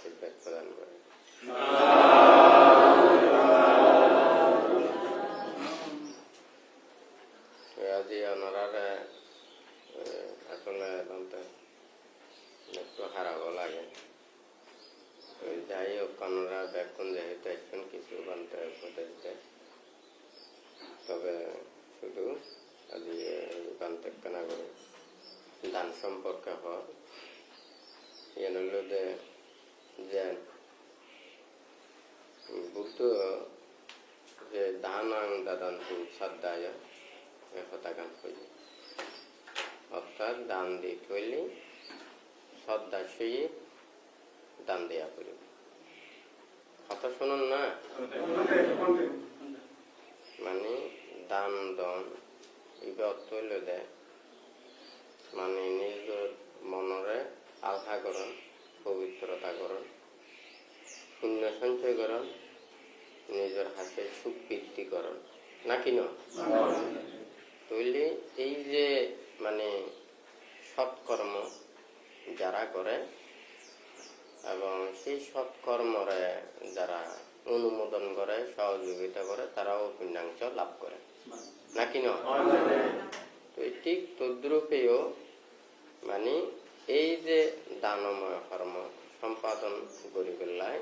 আশীর্বাদ প্রদান করে। আজি ওনারা আসলে বলতে একটু হারাব লাগে। যাই হোক ওনারা দেখুন যেহেতু একজন কিছু বলতে উপদেশ দেয়, তবে শুধু আজি বান্তে কেনা করে দান সম্পর্কে হয় যে বুদ্ধ যে দান দাদান্তু শ্রদ্ধায় কথা গান করি, অর্থাৎ দান দিয়ে থইলে শ্রদ্ধা সহিত দান দেয়া করি। কথা শুনুন না, মানে দান দন এই অর্থ হইল দেয় মানে নিজের মনরে আলহা করণ, পবিত্রতা করণ, পুণ্য সঞ্চয় করণ, নিজের হাতে সুখ বৃদ্ধি করণ নাকি ন তৈলে এই যে মানে সৎকর্ম যারা করে এবং সেই সৎকর্মরে যারা অনুমোদন করে, সহযোগিতা করে, তারাও পুণ্যাংশ লাভ করে নাকি ন। তো ঠিক তদ্রূপেও মানে এই যে দানময় কর্ম সম্পাদন করি পেলায়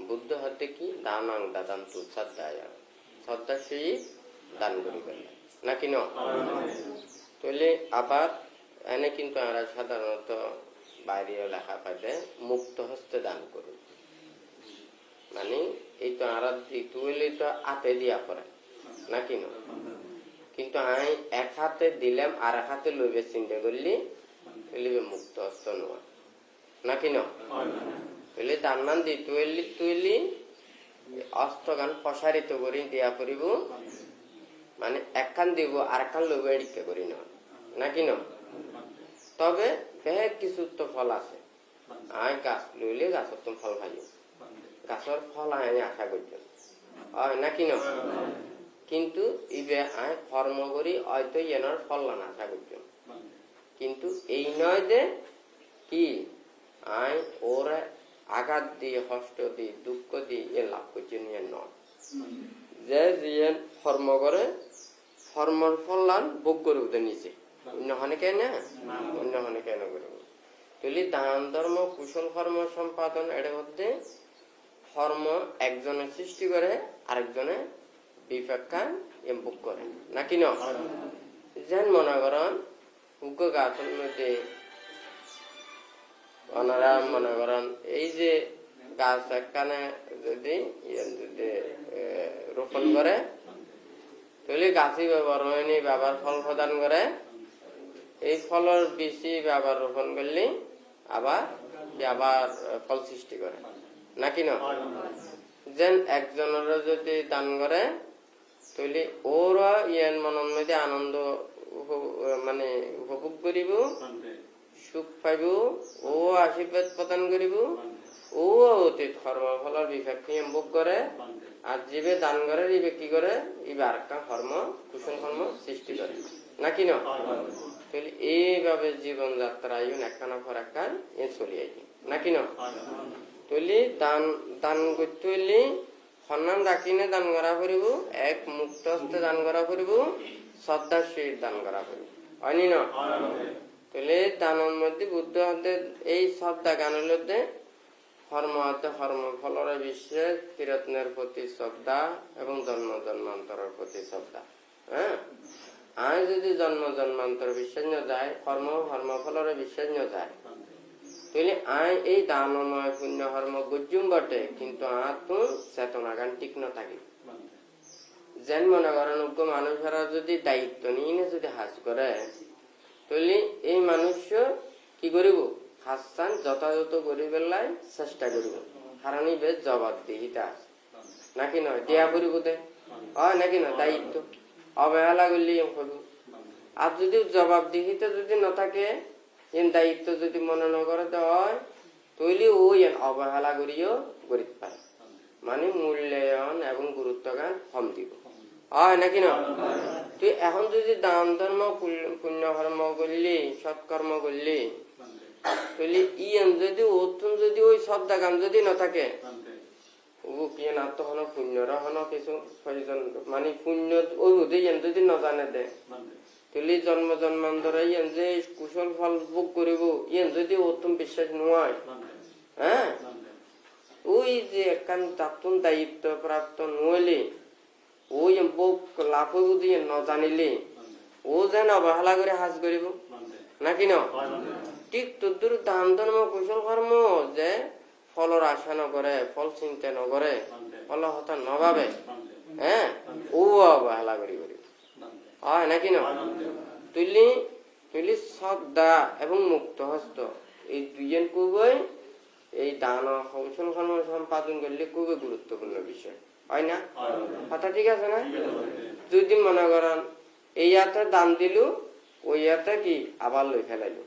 বুদ্ধ হাতে কি দানাং দাদান্তু শ্রদ্ধায়, শ্রদ্ধা সেই দান করি পেলায় নাকি ন। তাহলে আবার এনে কিন্তু আমরা সাধারণত বাইরে লেখা পাইলে মুক্ত হস্তে দান করি, মানে এই তো আর দিতে তো হাতে দিয়া পড়ে নাকি ন। কিন্তু আমি এক হাতে দিলাম আর এক হাতে লইবে চিন্তা করলি মুক্ত হস্ত নোয়া নাকি ন। তাহলে দান নান দি তুইলি অস্তগান প্রসারিত করি দিয়া করিব, মানে একখান দিব আর একখান লইবে এদিকে করি না নাকি ন। তবে বেশ কিছু তো ফল আছে, আয় গাছ লইলে গাছের তো ফল খাইও, গাছের ফল আমি আশা করছি নাকি ন। কিন্তু ইবে আয় কর্ম করি হয়তো এনার ফল না আশা করছি, কিন্তু এই নয় যে কি আয় ওরা আঘাত দিয়ে কষ্ট দিয়ে দুঃখ দিয়ে এ লাভ করছে নিয়ে নয়, যে যে কর্ম করে কর্মর ফলান ভোগ করে উঠে নিচে অন্যখানে কেন অন্যখানে কেন করব। তাহলে দান ধর্ম কুশল কর্ম সম্পাদন এর মধ্যে কর্ম একজনের সৃষ্টি করে আরেকজনে বিপেক্ষা ভোগ করে নাকি ন। যেন মনে করেন উগ্র গাছের মধ্যে ওনারা মনে করেন এই যে গাছ একখানে যদি রোপণ করে তাহলে গাছই ব্যবহার হয়নি ব্যবহার ফল প্রদান করে, এই ফলের বেশি ব্যবহার রোপণ করলে আবার ফল সৃষ্টি করে নাকি না। যেন একজনের যদি দান করে তাহলে ওরা ইয়ান মনের মধ্যে আনন্দ মানে উপভোগ করিব, সুখ পাইব, ও আশীর্বাদ প্রদান করিব, ও অতীত কর্ম ফলের বিপক্ষে ভোগ করে, আর জীবে দান করে ইবে কি করে ইবে আরেকটা কর্ম কুশল কর্ম সৃষ্টি করে নাকি না। তাহলে এইভাবে জীবন যাত্রায় একখানা পর একখান এ চলে আই নাকি না। তাহলে দান দান করতে হইলে সম্মান রাখিনে দান করা করিব, এক মুক্ত হস্তে দান করা করিব, শ্রদ্ধার সহিত দান করা করিব হয়নি না। তাহলে দানের মধ্যে বুদ্ধ হাতে এই শ্রদ্ধা গানের মধ্যে কর্ম হাতে কর্ম ফলর বিশ্বাস, তীরত্নের প্রতি শ্রদ্ধা এবং জন্ম জন্মান্তরের প্রতি শ্রদ্ধা। হ্যাঁ, আয় যদি জন্ম জন্মান্তর বিশ্বাস ন যায়, কর্ম কর্মফলর বিশ্বাস ন যায়, তাহলে আয় এই দানময় পুণ্য কর্ম গজ্জুম বটে, কিন্তু তো চেতনা গান ঠিক ন থাকে। যেন মনে করেন উগ্র মানুষেরা যদি দায়িত্ব নিয়ে যদি হাজ করে তাহলে এই মানুষ কি করিব হাসান যথাযথ করি বেলায় চেষ্টা করিব, কারণ এই বেশ জবাবদিহিতা আছে নাকি নয়, দেয়া করিব দে হয় নাকি নয়, দায়িত্ব অবহেলা করলে করব। আর যদি জবাবদিহিতা যদি না থাকে, দায়িত্ব যদি মনে ন করে হয় তাহলে ওই অবহেলা করিও করিতে পারে, মানে মূল্যায়ন এবং গুরুত্ব গান কম দিব হয় নাকি না। তুই এখন যদি দান ধর্ম পুণ্য কর্ম করলি সৎকর্ম করলি তাহলে ইয়ান যদি ওতুন যদি ওই শ্রদ্ধা গান যদি না থাকে ও কি না তো হন পুণ্যরা হন কিছু প্রয়োজন মানে পুণ্য ওই হুদে ইয়ান যদি না জানে দে তাহলে জন্ম জন্মান্তরে ইয়ান যে কুশল ফল ভোগ করিব ইয়ান যদি ওতুন বিশ্বাস নয় হ্যাঁ ওই যে একখান তাতুন দায়িত্ব প্রাপ্ত নইলে ওই ভোগ লাভ হইব দিয়ে ন জানিলে ও যেন অবহেলা করে হাজ করিব নাকি ন ঠিক তোর দান ধর্ম কুশল কর্ম যে ফলর আশা নকরে ফল চিন্তা নকরে ফল হতা নভাবে হ্যাঁ ও অবহেলা করি করি হয় নাকি ন তুলি তুলি শ্রদ্ধা এবং মুক্ত হস্ত এই দুইজন খুবই এই দান কৌশল কর্ম সম্পাদন করলে খুবই গুরুত্বপূর্ণ বিষয় হয় না কথা ঠিক আছে না যদি মনে করেন এই হাতে দান দিল ওই হাতে কি আবার লই ফেলাইল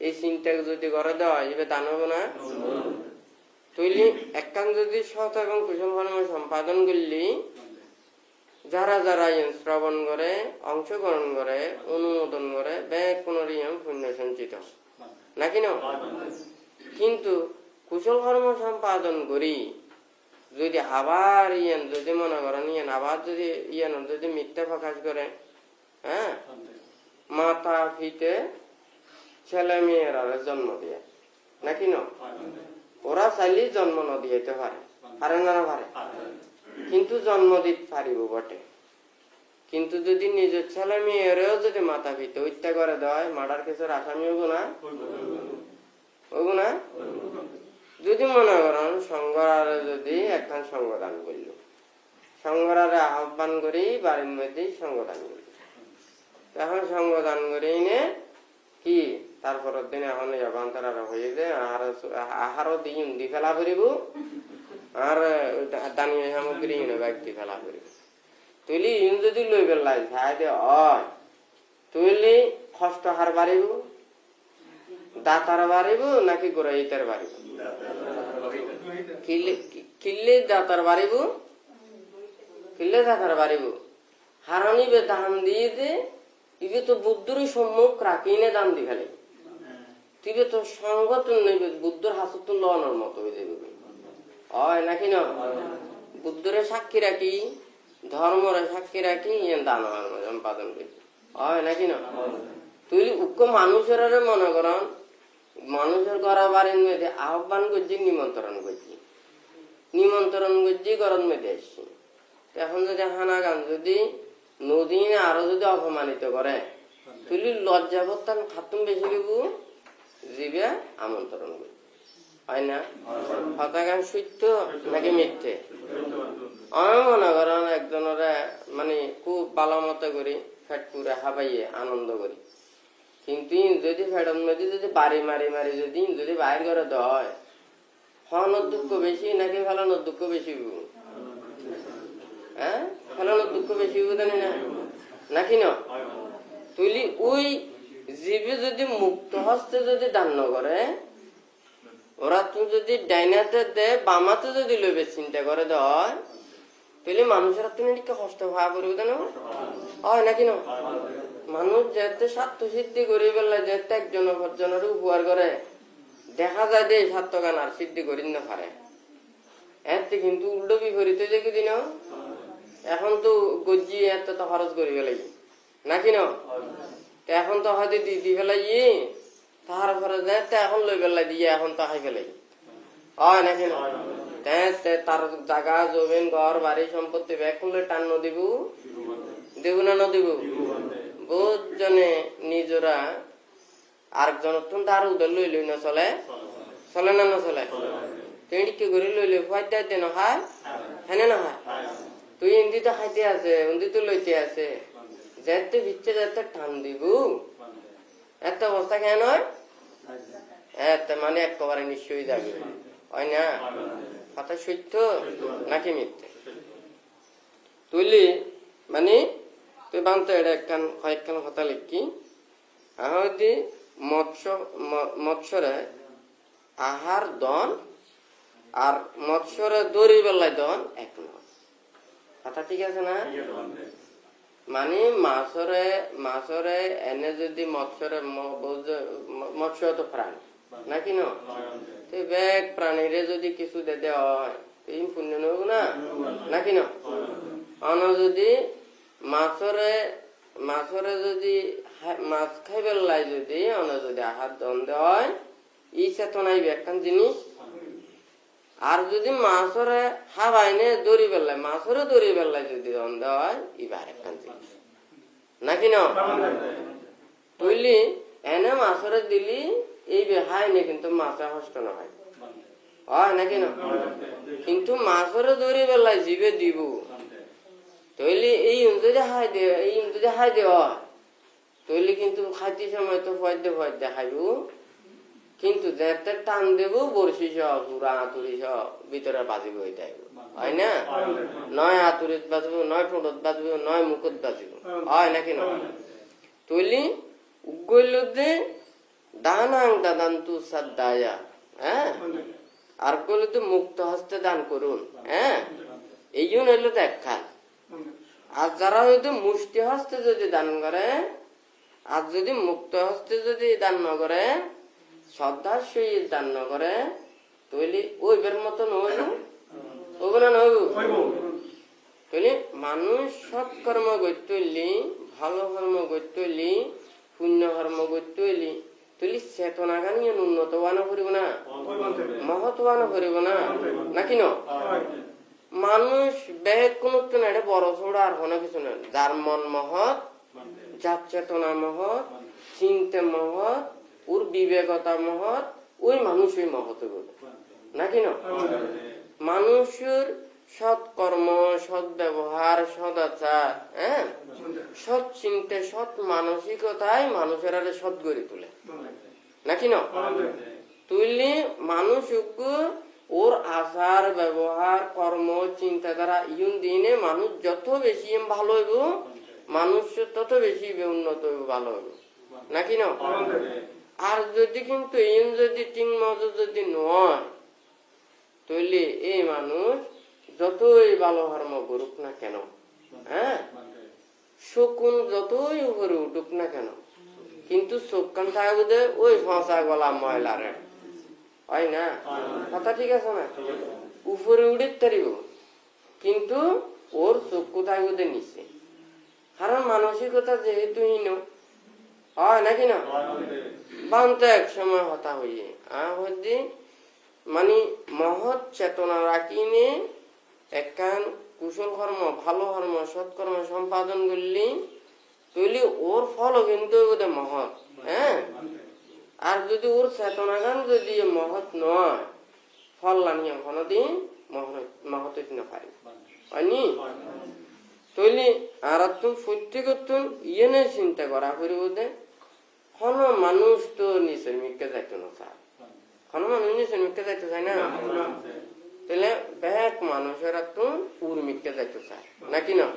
এই চিন্তা যদি করে দেওয়া যাবে দান হবে না তুইলি একখান যদি সৎ এবং কুশল কর্ম সম্পাদন করলি যারা যারা শ্রবণ করে অংশগ্রহণ করে অনুমোদন করে ব্যাগ পুনরিয়ম পুণ্য সঞ্চিত নাকি না কিন্তু কুশল কর্ম সম্পাদন করি যদি আবার ইয়ান যদি মনে করেন ইয়ান আবার যদি ইয়ান যদি মিথ্যা প্রকাশ করে হ্যাঁ মাথা ফিতে ছেলে মেয়েরা জন্ম দিয়ে নাকি না ওরা চাইলে জন্ম ন দিতে পারে পারে না পারে কিন্তু জন্ম দিতে পারিব বটে কিন্তু যদি নিজের ছেলে মেয়েরেও যদি মাথা ফিতে হত্যা করে দেয় মার্ডার কেসের আসামি হবো না হবো না যদি মনে করেন সংঘরারে যদি একখান সংগদান করল সংঘরারে আহ্বান করি বাড়ির মধ্যে সংগদান করল এখন সংগদান করি নে কি তারপরের দিন এখন বান্তারা হয়ে যায় আহারও দিয়ে উন্দি ফেলা করিব আর দানীয় সামগ্রী ব্যক্তি ফেলা করিব তুইলি ইন যদি লই পেলাই খাই দে তুইলি কষ্ট হার বাড়িব দাঁতার বাড়িব নাকি গোড়া ইতার বাড়িব কিল্লে দাঁতার বাড়িব কিল্লে দাঁতার বাড়িব হারানিবে দাম দিয়ে দে ইবে তো বুদ্ধর সম্মুখ রাখি নে দাম দি ফেলে তিবে তো সংগঠন নেবে বুদ্ধর হাসত লওয়ানোর মতো হয়ে যাবে হয় নাকি না বুদ্ধরে সাক্ষী রাখি ধর্মরে সাক্ষী রাখি দান সম্পাদন করি হয় নাকি না তুই উক্ক মানুষের মনে করেন মানুষের করা বাড়ির মেয়েদের আহ্বান করছি নিমন্ত্রণ করছি গরম মেয়েদের এসছি এখন যদি হানা গান যদি নদী আরো যদি অপমানিত করে তুই লজ্জাবত্তান খাতুন বেশি দিব জীবে আমন্ত্রণ করি হয় না কথা গান সত্য নাকি মিথ্যে আমি মনে করেন একজনের মানে খুব ভালো মতো করি ফেট পুরে হাবাইয়ে আনন্দ করি কিন্তু যদি ফেটন মধ্যে যদি বাড়ি মারি মারি যদি বাইর করে দেয় হওয়ানোর দুঃখ বেশি নাকি ফেলানোর দুঃখ বেশি হ্যাঁ ফেলানোর দুঃখ বেশি জানি না নাকি না তুইলি ওই জীবে যদি মুক্ত হস্তে যদি দান করে ওরা তো যদি ডাইনাতে দে বামাতে যদি লইবে চিন্তা করে দেয় তাহলে মানুষের তুমি কষ্ট হওয়া করবে না হয় নাকি না মানুষ যেতে স্বার্থ সিদ্ধি করি বেলা যেতে একজন অপরজনের উপহার করে দেখা যায় যে স্বার্থ গান আর সিদ্ধি করি না পারে এতে কিন্তু উল্টো বিপরীত যে দিন এখন তো গজ্জি এত তো খরচ করি ফেলাই নাকি না এখন তো হয়তো দি ফেলাই তারপরে এখন লই পেলাই দিয়ে এখন তো খাই ফেলাই হয় নাকি না তার জায়গা জমিন ঘর বাড়ি সম্পত্তি এখন টান নদিব দেব না নদিব বহুত জনে নিজরা আরেকজন তার উদর লই লই না চলে চলে না না চলে তুই কি করে লই লই ফাইতে দে না হয় হ্যাঁ না হয় তুই হিন্দি তো খাইতে আছে হিন্দি তো লইতে আছে যেতে ভিচ্ছে যেতে টান দিব এত অবস্থা কেন হয় এত মানে একেবারে নিশ্চয়ই যাবে হয় না কথা সত্য নাকি মিথ্যে তুইলি মানে তুই বানতে এটা একখান কয়েকখান কথা লিখি আহদি মৎস্যরে আহার দন আর মৎস্যরে দড়ি বেলায় দন এক নয় কথা ঠিক আছে না মানে মাছরে এনে যদি মৎস্যরে মৎস্য তো প্রাণী নাকি ন বেগ প্রাণীরে যদি কিছু দে দেওয়া হয় এই পুণ্য নব না নাকি ন অন যদি মাছরে যদি মাছ খাইবার লাই যদি অন যদি আহার দন দেওয়া হয় ই চেতনাই একখান জিনিস আর যদি মাছরে হাবাইনে দড়ি বেলায় মাছরে দড়ি বেলায় যদি দন দেওয়া হয় ইবার একখান জিনিস নাকি ন তুইলি এনে মাছরে দিলি এই বেহায় নে কিন্তু মাছে কষ্ট না হয় হয় নাকি না কিন্তু মাছরে দড়ি বেলায় জিবে দিব তৈলি এই যদি হাই দেওয়া তৈলি কিন্তু খাইতে সময় তো ফয়দে খাইব কিন্তু যেতে টান দেব বর্ষি সব পুরা আতুরি সব ভিতরে বাজিব হইতে হয় না নয় আতুরিত বাজব নয় ঠোঁটত বাজব নয় মুখত বাজিব হয় নাকি না তৈলি উগল দানাং দাদান্তু সাদ্দায়া হ্যাঁ আর কইলে তো মুক্ত হস্তে দান করুন হ্যাঁ এই জন্য হইলো দেখা আর যারা হয়তো মুষ্টি হস্তে যদি দান করে আর যদি মুক্ত হস্তে যদি দান না করে শ্রদ্ধার সহিত দান না করে তৈলি ওইবের মতো নইব না নইব তৈলি মানুষ সৎকর্ম করতে ভালো কর্ম করতে পুণ্য কর্ম করতে তুলি চেতনা গান উন্নত বানো করিব না মহৎ বানো করিব না নাকি ন মানুষ বেগ কোন বড় ছোড়া আর কোনো কিছু না যার মন মহৎ যার চেতনা মহৎ চিন্তা মহৎ ওর বিবেকতা মহৎ ওই মানুষই মহৎ বলে নাকি ন মানুষের সৎ কর্ম সৎ ব্যবহার সদাচার হ্যাঁ সৎ চিন্তা সৎ মানসিকতায় মানুষের আরে সৎ গড়ে তোলে নাকি না তুইলি মানুষ ওর আচার ব্যবহার কর্ম চিন্তাধারা ইউন দিনে মানুষ যত বেশি ভালো হইব মানুষ তত বেশি উন্নত হইব ভালো হইব নাকি না আর যদি কিন্তু ইউন যদি ঠিক মতো যদি নয় তৈলি এই মানুষ যতই ভালো কর্ম করুক না কেন হ্যাঁ শকুন যতই উপরে উঠুক না কেন কিন্তু চোখখান থাকবে ওই ফাঁসা গলা ময়লারে হয় না কথা ঠিক আছে না উপরে উঠে তারিব কিন্তু ওর চক্ষু থাকবে নিচে কারণ মানসিকতা যেহেতু হীন হয় নাকি না বান্ত এক সময় হতা হইয়ে হচ্ছে মানে মহৎ চেতনা রাখিনে একখান কুশল কর্ম ভালো কর্ম সৎকর্ম সম্পাদন করলি তৈলি ওর ফলও কিন্তু মহৎ হ্যাঁ আর যদি ওর চেতনা গান যদি মহৎ নয় ফল লানিয়ে কোনদিন মহৎ না পারি হয়নি তৈলি আর তুমি সত্যি করতুন ইয়ে চিন্তা করা করিব দে কোন মানুষ তো নিচের মিকে যাইতো না চায় কোন মানুষ নিচের মিকে যাইতে চায় না তাহলে ব্যাক মানুষেরা তো উর্মিকে যাইতে চায় নাকি না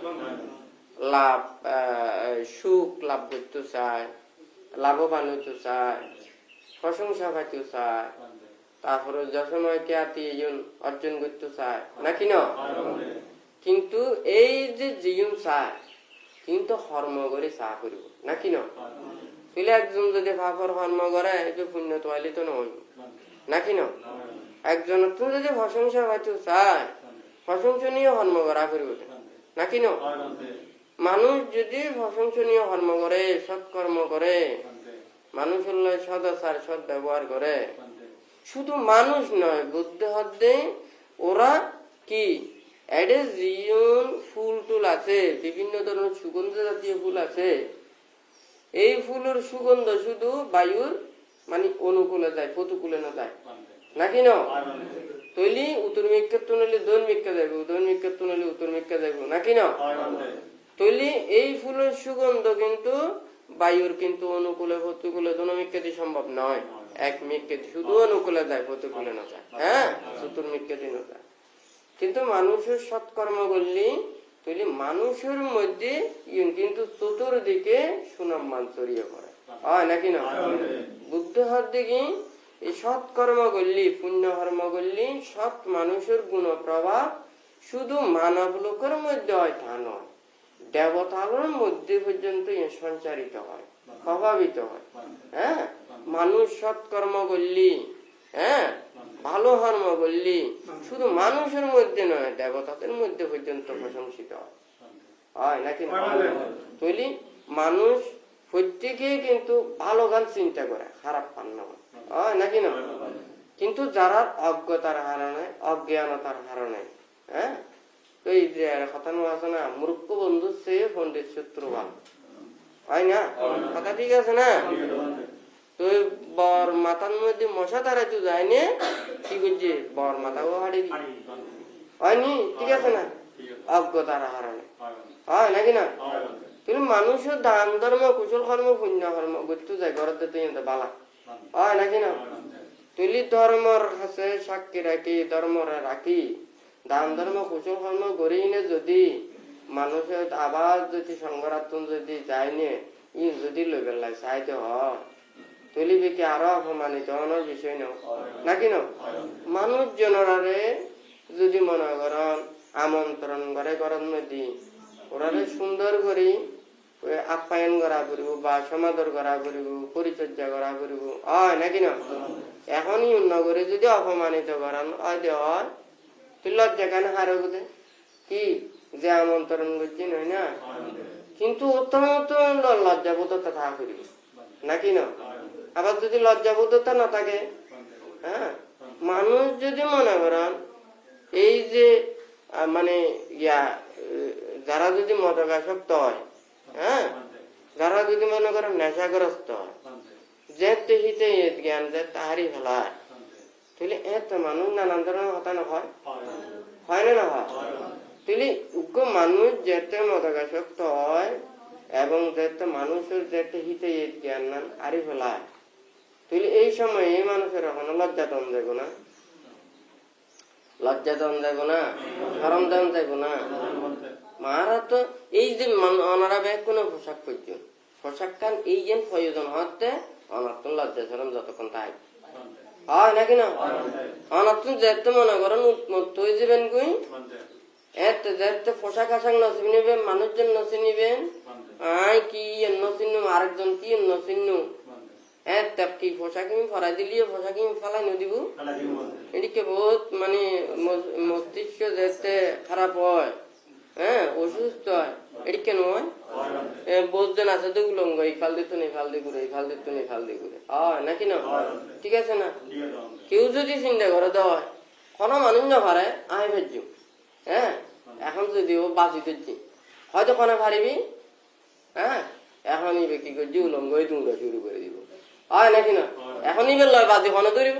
লাভ সুখ লাভ করতে চায় লাভবান হইতে চায় প্রশংসা পাইতে চায় তারপরে যসময় খ্যাতি অর্জন করতে চায় নাকি না কিন্তু এই যে জীবন চায় কিন্তু কর্ম করে চা করিব নাকি না তাহলে একজন যদি পাপর কর্ম করে এই পুণ্য তোয়ালি তো নয় নাকি না একজন যদি প্রশংসা পাইতে চায় প্রশংসনীয় কর্ম করা করিব নাকি না মানুষ যদি প্রশংসনীয় কর্ম করে সৎকর্ম করে মানুষের সদাচার সৎ ব্যবহার করে শুধু মানুষ নয় বুদ্ধি হদ্দে ওরা কি এডে জীবন ফুল টুল আছে বিভিন্ন ধরনের সুগন্ধ জাতীয় ফুল আছে এই ফুলের সুগন্ধ শুধু বায়ুর মানে অনুকূলে যায় প্রতিকূলে না যায় নাকি না তৈলি উত্তর মিক্কা তুনলে দৈন মিক্কা যাইব দৈন মিক্কা তুনলে উত্তর মিক্কা যাইব নাকি না তৈলি এই ফুলের সুগন্ধ কিন্তু বায়ুর কিন্তু অনুকূলে প্রতিকূলে দোনো মিক্কাতি সম্ভব নয় এক মিক্কাতি শুধু অনুকূলে যায় প্রতিকূলে না যায় হ্যাঁ চতুর মিক্কাতি না যায় কিন্তু মানুষের সৎকর্ম করলি তৈলি মানুষের মধ্যে কিন্তু চতুর্দিকে সুনাম মান ছড়িয়ে পড়ে হয় নাকি না বুদ্ধ হাত দিকে এই সৎকর্ম করলি পুণ্য কর্ম করলি সৎ মানুষের গুণ প্রভাব শুধু মানব লোকের মধ্যে হয় তা নয় দেবতার মধ্যে পর্যন্ত সঞ্চারিত হয় প্রভাবিত হয় হ্যাঁ মানুষ সৎকর্ম করলি, হ্যাঁ ভালো কর্ম করলি, শুধু মানুষের মধ্যে নয় দেবতাদের মধ্যে পর্যন্ত প্রশংসিত হয় নাকি না? তৈলি মানুষ প্রত্যেকে কিন্তু ভালো গান চিন্তা করে, খারাপ পান না হয় নাকি না? কিন্তু যারা অজ্ঞতার কারণে, অজ্ঞানতার কারণে, হ্যাঁ তো এই যে কথা আছে না, মূর্খ বন্ধু সে পণ্ডিত শত্রু ভালো হয় না? কথা ঠিক আছে না? তো বর মাথার মধ্যে মশা দাঁড়াইতে যায়নি, কি করছে বর মাথাও হারিয়ে হয়নি, ঠিক আছে না? অজ্ঞতার কারণে হয় নাকি না? কিন্তু মানুষের দান ধর্ম, কুশল কর্ম, পুণ্য কর্ম করতে যায় ঘরতে বালা হয় নাকি না? তুলি ধর্মর কাছে সাক্ষী রাখি, ধর্মরে রাখি, দান ধর্ম কুশল কর্ম করি নে যদি মানুষের আবার যদি সংগরাত্ম যদি যায়নি, ই যদি লই পেলাই চাইতে হয় তুলিবে কি আরো অপমানিত হওয়ার বিষয় নয় নাকি না? মানুষ জনরারে যদি মনে করেন আমন্ত্রণ করে করার মধ্যে ওরারে সুন্দর করে আপ্যায়ন করা করিব বা সমাদর করা করিব, পরিচর্যা করা করিব হয় নাকি না? এখনই নগরে যদি অপমানিত করান হয় তুই লজ্জা কেন হারে বোধে কি যে আমন্ত্রণ করছি নয় না? কিন্তু অত্যন্ত লজ্জাবোধতা থাকা করিব নাকি না? আবার যদি লজ্জাবোধতা না থাকে, হ্যাঁ মানুষ যদি মনে করেন এই যে মানে যারা যদি মদকাসক্ত হয়, হ্যাঁ যারা যদি মনে করেন নেশাগ্রস্ত হয়, যে হিতে জ্ঞান যে তাহারি ফেলায়, তাহলে এত মানুষ নানান ধরনের কথা না হয় হয় না হয়? তাহলে উগ্র মানুষ যেতে মদকাসক্ত হয় এবং যেতে মানুষের যেতে হিতে জ্ঞান নান হারি ফেলায়, তাহলে এই সময় এই মানুষের এখনো লজ্জা দম যাবো না, লজ্জা দম যাবো না, সরম দম যাবো না। মারা তো এই যে ওনারা ব্যাগ কোনো পোশাক পর্যন্ত পোশাক খান এই যে প্রয়োজন হতে অনার্থন লজ্জা সরম যতক্ষণ তাই হয় নাকি না? অনার্থন যেতে মনে করেন উন্মুক্ত হয়ে যাবেন কই এত যেতে পোশাক আশাক নসিব নিবেন, মানুষজন নসিব নিবেন, আয় কি নসিন আরেকজন কি নসিন কি পোশাক ফরাই দিলিও পোশাক ফেলাই নদিব, এদিকে বহুত মানে মস্তিষ্ক যেতে খারাপ হয়, হ্যাঁ অসুস্থ হয়, এটি কেন হয়? বহুজন আছে তো উলঙ্গ, এই ফাল দিত নেই ফাল দিয়ে ঘুরে, এই ফাল দিত নেই ফাল দিয়ে ঘুরে হয় নাকি না? ঠিক আছে না? কেউ যদি চিন্তা করে দেওয়া হয় কোনো মানুষ না পারে আয় ফেরছি, হ্যাঁ এখন যদি ও বাঁচি করছি হয়তো কোনো পারিবি, হ্যাঁ এখন ইবে কি করছি উলঙ্গ দুমড়া শুরু করে দিব হয় নাকি না? এখন ইবে লয় বাজি ফোনে ধরিব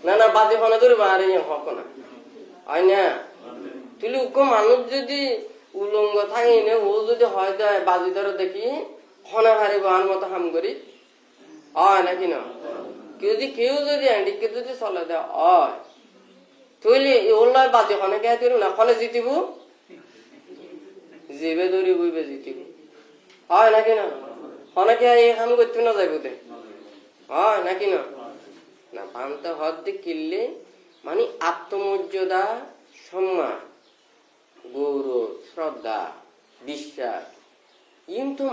না, না বাজি ফোনে ধরিব আর হক না হয় না? তুই উগ্র মানুষ যদি উলঙ্গ থাকি নে ও যদি হয় দেয় বাজি ধরে দেখি খনা হারিব আর মতো হাম করি হয় নাকি না? কেউ যদি হ্যান্ডিকে যদি চলে দেয় হয় তুইলি ওর লয় বাজি খনে কে দিল না খনে জিতিব, জিবে ধরিব ইবে জিতিব হয় নাকি না? খনে কে এই কাম করতে না যাইব দে হয় নাকি না? না পান্তা হদ দিয়ে কিনলে মানে আত্মমর্যাদা, সম্মান, গৌরব, শ্রদ্ধা, বিশ্বাস, কিন্তু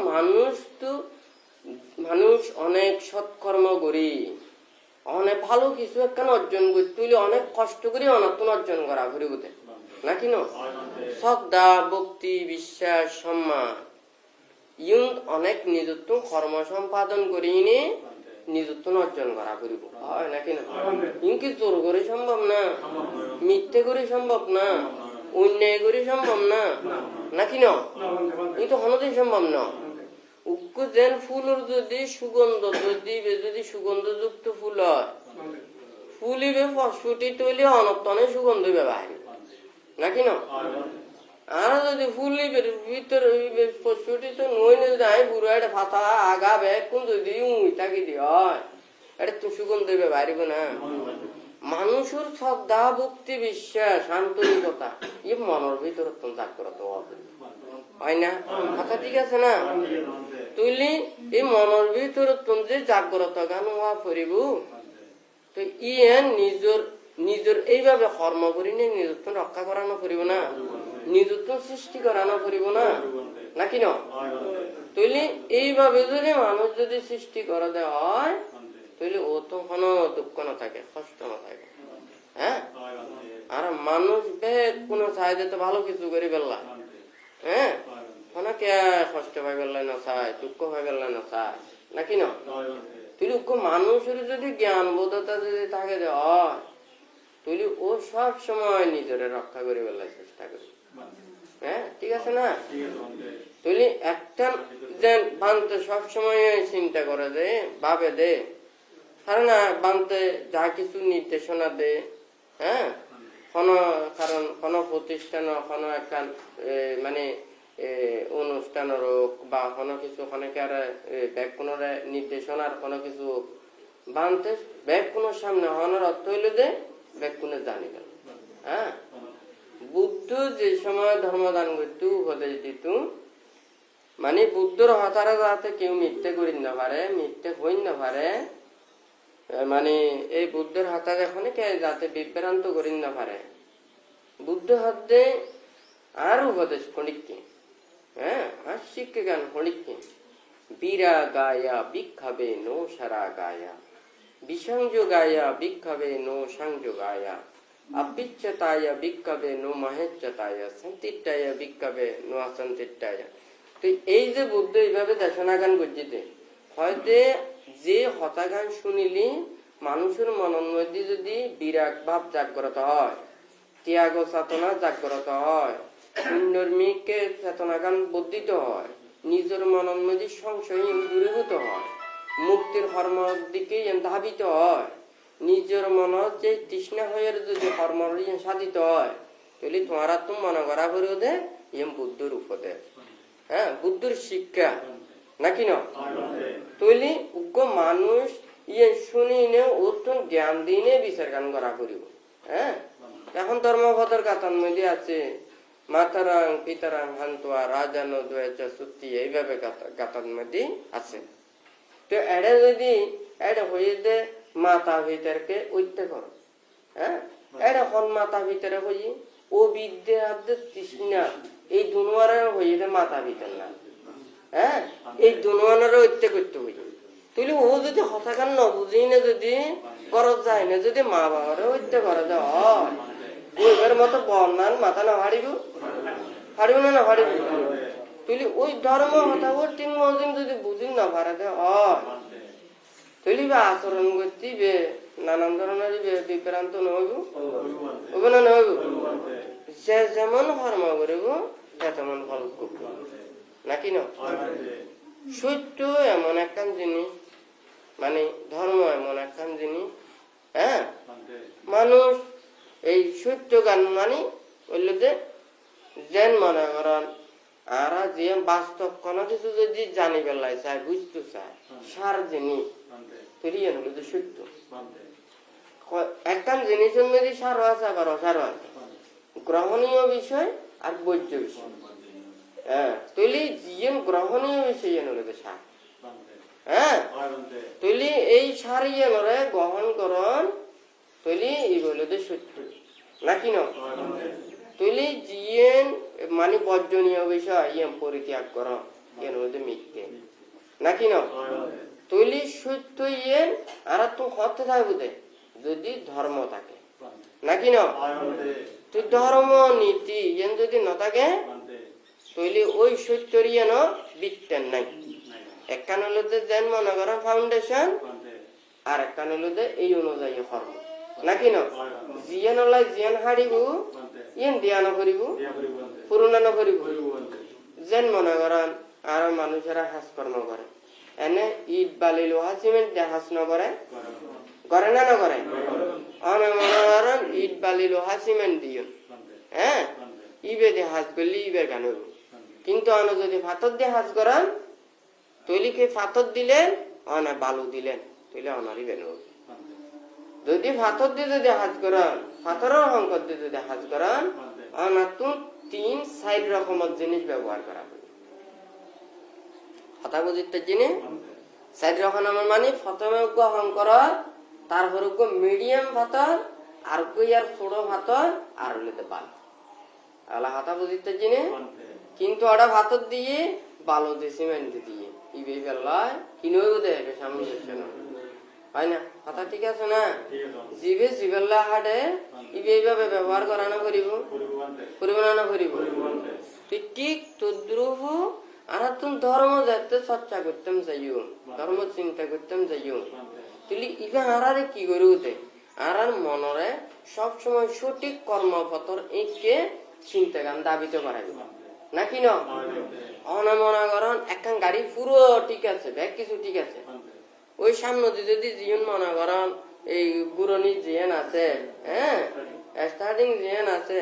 মানুষ অনেক সৎকর্ম করি, অনেক ভালো কিছু একখানে অর্জন করতে হইলে অনেক কষ্ট করে অনর্থন অর্জন করা ঘুরে বুঝে নাকি না? শ্রদ্ধা, ভক্তি, বিশ্বাস, সম্মান অনেক নিজত্ব কর্ম সম্পাদন করি নে নিজত্ব অর্জন করা করিব হয় নাকি না? ইনকি জোর করে সম্ভব না, মিথ্যে করে সম্ভব না, অন্যায় করে সম্ভব না নাকি না? এই তো কোনোদিন সম্ভব না। উগ্র যেন ফুলের যদি সুগন্ধযুক্ত ফুল হয়, ফুলিবে ফসফুটি তৈলে অনর্থনে সুগন্ধ ব্যবহার নাকি না? আর যদি ফুলিবে ভিতরে ফসফুটি তো নই নাই বুড়ো একটা ফাতা আগা ব্যাগ কোন যদি থাকি দি হয় এটা তো সুগন্ধ ব্যবহার না। মানুষের শ্রদ্ধা, ভক্তি, বিশ্বাস, আন্তরিকতা ই মনের ভিতরে জাগ্রত হয় না? কথা ঠিক আছে না? তুইলি এই মনের ভিতরে যে জাগ্রত গান হওয়া পড়িব তো ইয়ে নিজের এইভাবে কর্ম করি নে নিজত্ব রক্ষা করানো পড়িব না, নিজত্ব সৃষ্টি করানো পড়িব না নাকি না? তাহলে এইভাবে যদি মানুষ যদি সৃষ্টি করে দেওয়া হয় তাহলে ও তো কোনো দুঃখ না থাকে, কষ্ট না থাকে। হ্যাঁ, আর মানুষ কোনো চাইলে তো ভালো কিছু করে ফেললা। হ্যাঁ, অনেকে কষ্ট পাই ফেললাই না চায়, দুঃখ পাই ফেললাই না চায়, নাকি না? তুই মানুষের যদি জ্ঞান বোধতা যদি থাকে দেওয়া তুই ও সব সময় নিজের রক্ষা করে ফেলার চেষ্টা করি। হ্যাঁ, ঠিক আছে না? তুই একটা বানতে সবসময় চিন্তা করে দে, ভাবে দে, কারণ বানতে যা কিছু নির্দেশনা দে। হ্যাঁ, কারণ কোনো প্রতিষ্ঠান কোনো একটা মানে অনুষ্ঠানের হোক বা কোনো কিছু অনেকের ব্যাকুণের নির্দেশনার কোনো কিছু বানতে ব্যাকুণের সামনে হওয়ার অর্থ হইলে দে ব্যাকুণে জানি গেল। হ্যাঁ, বুদ্ধ যে সময় ধর্মদান করত উপদেশ দিত, মানে বুদ্ধর হতারা যাতে কেউ মিথ্যে করি না পারে, মিথ্যে হই না পারে, মানে এই বুদ্ধের হাতে এখন কে যাতে বিভ্রান্ত করি না পারে, বুদ্ধ হাতে আর উপদেশ খনিককে। হ্যাঁ, আর শিক্ষে গান খনিককে বীরা গায়া বিক্ষাবে নো সারা গায়া, বিসংজ গায়া বিক্ষাবে নো সংজ গায়া, অপিচ্ছতায় বিক্ষাবে নো মহেচ্ছতায়, সন্তিটায় বিক্ষাবে নো অসন্তিটায়। তো এই যে বুদ্ধ এইভাবে দেশনা গান করছিতে হয়তো যে হতা গান শুনিলি মানুষের মনের মধ্যে যদি বিরাগ ভাব জাগ্রত হয়, ত্যাগ চেতনা জাগ্রত হয়, পুণ্যর্মীকে চেতনা গান বর্ধিত হয়, নিজের মনের মধ্যে সংশয় দূরীভূত হয়, মুক্তির কর্মের দিকে ধাবিত হয়, নিজের মনের যে তৃষ্ণা হয়ে যদি কর্মের সাধিত হয়, তাহলে তোমারা তো মনে করা করে দে এম বুদ্ধর উপদেশ। হ্যাঁ, বুদ্ধর শিক্ষা, নাকি না? তৈলি উগ্র মানুষ ইয়ে শুনি নে ওর জ্ঞান দিয়ে বিচার গান করা করিব। হ্যাঁ, এখন ধর্মপদের গাতার মধ্যে আছে মাতারাং পিতারাং হান্তুয়া রাজানো দুয়েচা সুতি, এইভাবে গাতার মধ্যে আছে। তো এড়ে যদি এড়ে হয়ে দে মাতা ভিতরকে ঐত্যে করো। হ্যাঁ, এড়ে হন মাতা ভিতরে হই ও বিদ্যা তৃষ্ণা এই দুনুয়ারের হয়ে দে মাতা ভিতর না। হ্যাঁ, এই দুনুয়ানের ঐত্যে করতে হই। তুই ও যদি হতাকান ন বুঝি না যদি করত যায় না, যদি মা বাবার ঐত্যে করা যায় ওইবার মতো বন্যান মাথা না হারিব, হারিব না, না হারিব। তুই ওই ধর্ম হতা তিন মদিন যদি বুঝি না পারে তুই বা আচরণ করতে নানান ধরনের বিভ্রান্ত নহইব, হইব না নহইব। যে যেমন কর্ম করিব সে তেমন ফল করব, নাকি না? সত্য এমন একখান জিনিস, মানে ধর্ম এমন একখান জিনিস। হ্যাঁ, মানুষ এই সত্য গান মানে বলল যে যেন মনে করেন আর যে বাস্তব কোনো কিছু যদি জানি বেলায় চায়, বুঝতে চায় সার জিনিস তৈরি হলো যে সত্য একখান জিনিসের মধ্যে সার আছে আবার অসার আছে, গ্রহণীয় বিষয় আর বৈধ বিষয়। হ্যাঁ, তৈলি জিয়েন গ্রহণীয় বিষয় হলো যে সার। হ্যাঁ, তৈলি এই সার ইয়ে গ্রহণ করন তৈলি এই বলে যে সত্য, নাকি না? তৈলি জিয়েন মানে বর্জনীয় বিষয় ইয়ে পরিত্যাগ কর ইয়েন হলো মিথ্যে, নাকি না? তৈলি সত্য ইয়েন আর তুমি হতে থাকবে যদি ধর্ম থাকে, নাকি না? তুই ধর্ম নীতি ইয়েন যদি না থাকে তৈলি ওই সত্যর ইয়েন বিত্তেন নাই। একখান হলো যে যেন মনে করেন ফাউন্ডেশন, আর একখান হলো যে এই অনুযায়ী কর্ম, নাকি না? জিয়ান ওলাই জিয়ান হারিব ইয়েন দিয়া নকরিব, পুরোনা নকরিব। যেন মনে করেন আর মানুষেরা হাস কর্ম করে, এনে ইট বালি লোহা সিমেন্ট দিয়ে হাস নকরে, করে না নকরে? অনেক মনে করেন ইট বালি লোহা সিমেন্ট দিও, হ্যাঁ, ইবে দিয়ে হাস করলে ইবের গান হইব। কিন্তু অনে যদি পাথর দিয়ে হাস করান তৈলিকে পাথর দিলেন অনে বালু দিলেন তৈলে অনারই বেন। যদি পাথর দিয়ে যদি হাজ করান, পাথরের সংকট দিয়ে যদি হাজ করান অনার তুমি 3-4 রকমের জিনিস ব্যবহার করা হবে। কথা বুঝতে জিনিস 4 রকম আমার মানে প্রথমে গ্রহণ করা, তারপরে মিডিয়াম পাথর, আর ইয়ার ছোট পাথর, আর হলে বালু। আলা কথা বুঝতে জিনিস। কিন্তু ওটা পাথর দিয়ে বালু দিয়ে সিমেন্ট দিয়ে ইবে বেলায় কিনেও দেয় সামনে যাচ্ছে না, হয় না? কথা ঠিক আছে না? জিবে জিবেল্লা হাটে ইবে এইভাবে ব্যবহার করা না করিব, করিব না করিব। তুই ঠিক তদ্রুপ আর তুমি ধর্ম যাতে চর্চা করতাম যাইও, ধর্ম চিন্তা করতাম যাইও, তুই ইবে আরারে কি করে উঠে আর মনরে সবসময় সঠিক কর্মপথর একে চিন্তা গান দাবিত করাইব নাকি না? অনামনা করেন একখান গাড়ি পুরো ঠিক আছে, ব্যাগ কিছু ঠিক আছে, ওই সামনে যদি জীবন মনে করেন এই গুরনি জিয়ান আছে, হ্যাঁ স্টার্টিং জিয়ান আছে,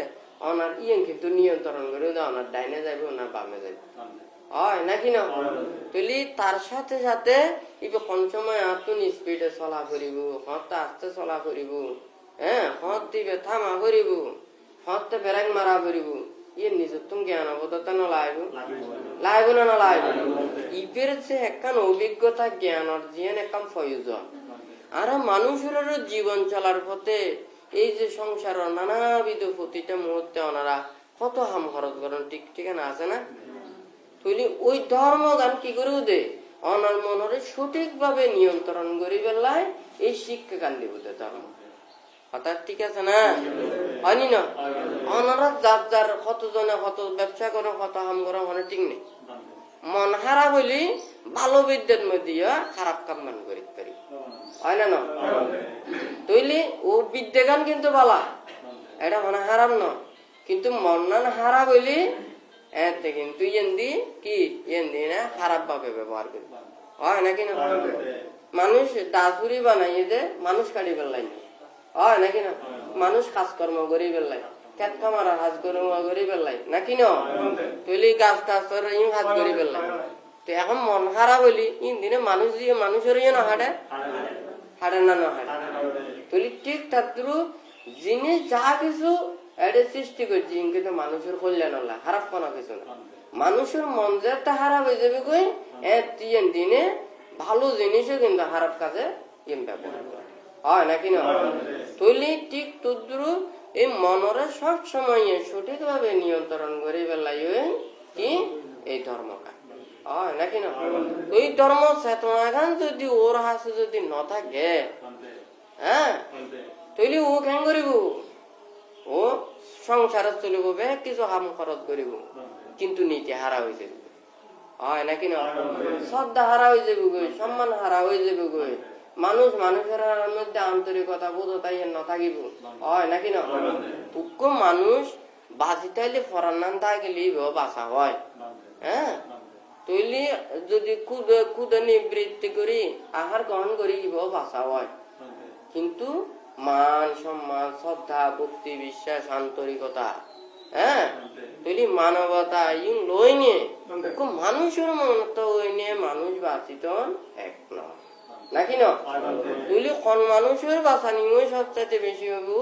অনার ইয়েন কিন্তু নিয়ন্ত্রণ করে অনার ডাইনে যাইব না বামে যাইব, হয় নাকি না? তুলি তার সাথে সাথে ইবে কোন সময় আতুন স্পিডে চলা করিব, হত আস্তে চলা করিব, হ্যাঁ হত দিবে থামা করিব, হতে ব্রেক মারা করিব, ইয়ে নিজের তুমি জ্ঞান অবদতা না লাইব, লাইব না না লাইব। ইবের যে একখান অভিজ্ঞতা জ্ঞান অর্জন একখান প্রয়োজন। আর মানুষের জীবন চলার পথে এই যে সংসার নানাবিধ প্রতিটা মুহূর্তে ওনারা কত হাম খরচ করেন, ঠিক ঠিকানা আছে না? তুই ওই ধর্ম গান কি করে দে অনার মনরে সঠিক ভাবে নিয়ন্ত্রণ করি বেলায় এই শিক্ষা গান দিব ধর্ম, কথা ঠিক আছে না? হয়নি না? অনারা যার যার কতজনে কত ব্যবসা করে কত হাম করে মনে ঠিক নেই, মন খারাপ হইলি ভালো বিদ্যার মধ্যে খারাপ কাম মান করি পারি, হয় না? তৈলি ও বিদ্যাগান কিন্তু বালা, এটা মনে খারাপ ন, কিন্তু মন নান খারাপ হইলি এতে কিন্তু এন্দি কি এন্দি না খারাপ ভাবে ব্যবহার করি, হয় নাকি না? মানুষ দাসুরি বানাইয়ে যে মানুষ কাটি পেলাই, হয় নাকি না? মানুষ কাজকর্ম করি পেলাই, খেত খামারা হাজ করি পেলাই নাকি না? তৈলি গাছ টাছ হাজ করি পেলাই। তো এখন মন খারাপ হইলি ইন্দিনে মানুষ দিয়ে মানুষের ইয়ে না হাঁটে, হাঁটে না না হাঁটে। তৈলি ঠিক তাদ্রু জিনিস যা কিছু এটা সৃষ্টি করছি কিন্তু মানুষের কল্যাণ হল্লা খারাপ কোনো কিছু না। মানুষের মন যে একটা খারাপ হয়ে যাবে কই তিন দিনে ভালো জিনিসও কিন্তু খারাপ কাজে ব্যবহার করে, হয় নাকি না? তৈলি ঠিক তদ্রু এই মনরে সব সময় সঠিক ভাবে নিয়ন্ত্রণ করে বেলাই কি এই ধর্মটা, হয় নাকি না? ওই ধর্ম চেতনা গান যদি ওর হাতে যদি ন থাকে, হ্যাঁ তৈলি ও কেন করিব, ও সংসারে চলিব কিছু হাম খরচ করিব কিন্তু নীতি হারা হয়ে যাবে, হয় নাকি না? শ্রদ্ধা হারা হয়ে যাবে গই, সম্মান হারা হয়ে যাবে গই, মানুষ মানুষের মধ্যে আন্তরিকতা বোধতাই না থাকিব, হয় নাকি না? মানুষ বাঁচি তাইলে ফরান নান থাকলেই বাঁচা হয়, হ্যাঁ তৈলি যদি খুদে নিবৃত্তি করি আহার গ্রহণ করি বাঁচা হয়, কিন্তু মান সম্মান শ্রদ্ধা ভক্তি বিশ্বাস আন্তরিকতা, হ্যাঁ তৈলি মানবতা ইং লই নিয়ে মানুষের মতো ওই নিয়ে মানুষ বাঁচিত এক নয় নাকি না? তৈলি কোন মানুষের বাঁচানি সবচাইতে বেশি হবো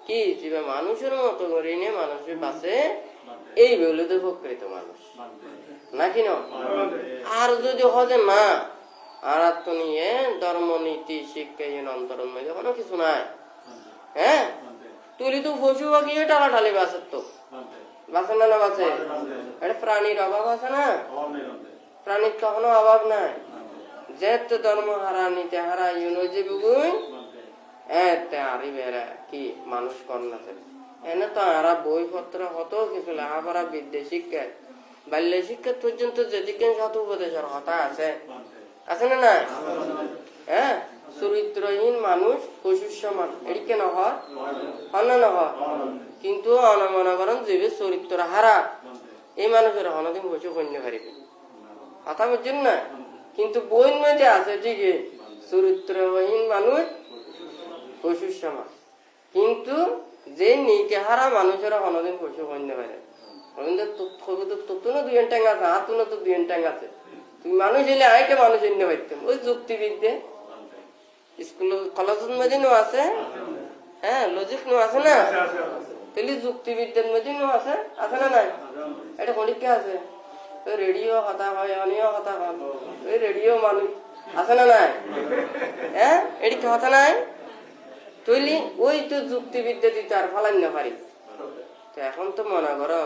কি যে মানুষের মতো করে নিয়ে মানুষের বাঁচে, এই বলে তো প্রকৃত মানুষ নাকি না? আর যদি হজে না আর তো নিয়ে ধর্ম নীতি শিক্ষা অন্তরণ মধ্যে কোনো কিছু নাই, হ্যাঁ তুলি তো পশু পাখি টালাটালি বাঁচে, তো বাঁচে না? না বাঁচে? এটা প্রাণীর অভাব আছে না? প্রাণীর কখনো অভাব নাই, যেতে ধর্ম হারা নীতি হারা যে বুগুই এতে আরি বেড়া কি মানুষ কন্যা এনে তো আরা বইপত্র কত কিছু লেখাপড়া বিদ্যা শিক্ষা বাল্য শিক্ষা পর্যন্ত যেদিকে শত উপদেশের কথা আছে, আছে না না? হ্যাঁ চরিত্রহীন মানুষ পশুর সমান, এদিকে নহয় না নহয়, কিন্তু অনমনকরণ যে চরিত্র হারা এই মানুষের অনদিন পশু কন্যা পারিবে, কথা বুঝছেন না? কিন্তু বইয়ের মধ্যে আছে ঠিকই চরিত্রহীন মানুষ পশুর সমান, কিন্তু যে নীতি হারা মানুষের অনদিন পশু কন্যা পারে। দুই ট্যাং আছে, হাতুনো তো দুই ট্যাং আছে, তুমি মানুষ এলে আইকে মানুষ এনে পারতাম, ওই যুক্তিবিদ্যা স্কুল কলেজের মধ্যে নো আছে, হ্যাঁ লজিক নো আছে না? তাহলে যুক্তিবিদ্যার মধ্যে নো আছে, আছে না নাই? এটা পরীক্ষা আছে, ওই রেডিও কথা হয় অনিও কথা হয়, ওই রেডিও মানুষ আছে না নাই? হ্যাঁ এটি কথা নাই? তৈলি ওই তো যুক্তিবিদ্যা দিতে আর ফালান না পারি। এখন তো মনে করো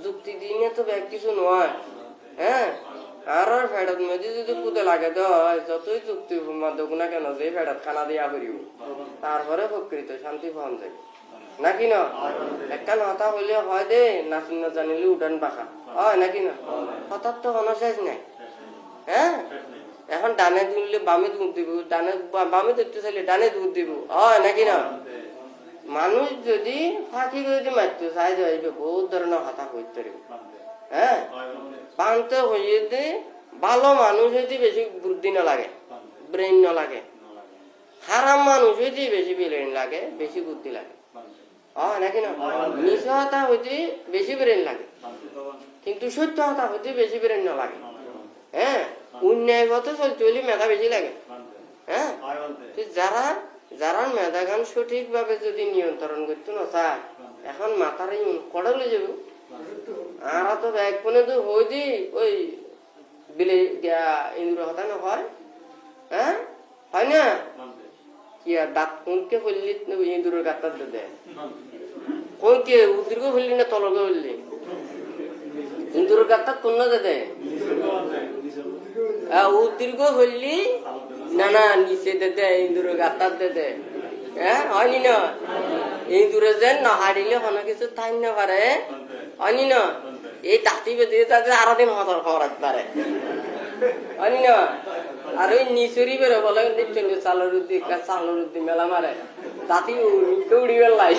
যুক্তি দিনে তো ব্যাগ কিছু নয়, হ্যাঁ আর ফেরত মধ্যে যদি পুঁতে লাগে তো যতই চুক্তি দেখো না কেন যে ফেরত খানা দিয়া করিব তারপরে প্রকৃত শান্তি পাওয়া যাবে নাকি না একখান হতা হইলে হয় দে নাচিন না জানিলে উঠান পাখা হয় নাকি না হঠাৎ তো কোনো শেষ নাই হ্যাঁ এখন ডানে তুললে বামে দুধ দিব ডানে বামে ধরতে চাইলে ডানে দুধ দিব হয় নাকি না মানুষ যদি ফাঁকি যদি মারতে চাই যাইবে বহুত ধরনের হতা করতে পারবে হ্যাঁ পান্তে হইয়ে দে ভালো মানুষ হইতে বেশি বুদ্ধি না লাগে ব্রেন না লাগে খারাপ মানুষ হইতে বেশি ব্রেন লাগে বেশি বুদ্ধি লাগে হয় নাকি না মিছা হতা হইতে বেশি ব্রেন লাগে কিন্তু সত্য হতা হইতে বেশি ব্রেন না লাগে হ্যাঁ অন্যায় পথে চলতে হলে মেধা বেশি লাগে হ্যাঁ যারা যারা মেধা গান সঠিক ভাবে যদি নিয়ন্ত্রণ করতো না স্যার এখন মাথার কড়া লয়ে যাবো আর তো এক কোনে তো হই দি ওই বিলে ইন্দুর হতা না হয় হ্যাঁ হয় না কি আর দাঁত কোনকে ফেললি ইন্দুরের গাতার দে কোনকে উদীর্ঘ ফেললি না তলকে ফেললি ইন্দুরের গাতার কোন দে উদীর্ঘ ফেললি না না নিচে দে ইন্দুরের গাতার দে হ্যাঁ হয়নি না ইন্দুরে যেন না হারিলে কোনো কিছু থাই না পারে হয়নি না এই তাঁতি বেঁধে তাদের আরো দিন হতার খবর আসতে পারে হয়নি না আর ওই নিচুরি বেরো বলে চালের উদ্দি চালের উদ্দি মেলা মারে তাঁতি উড়ি বেলাই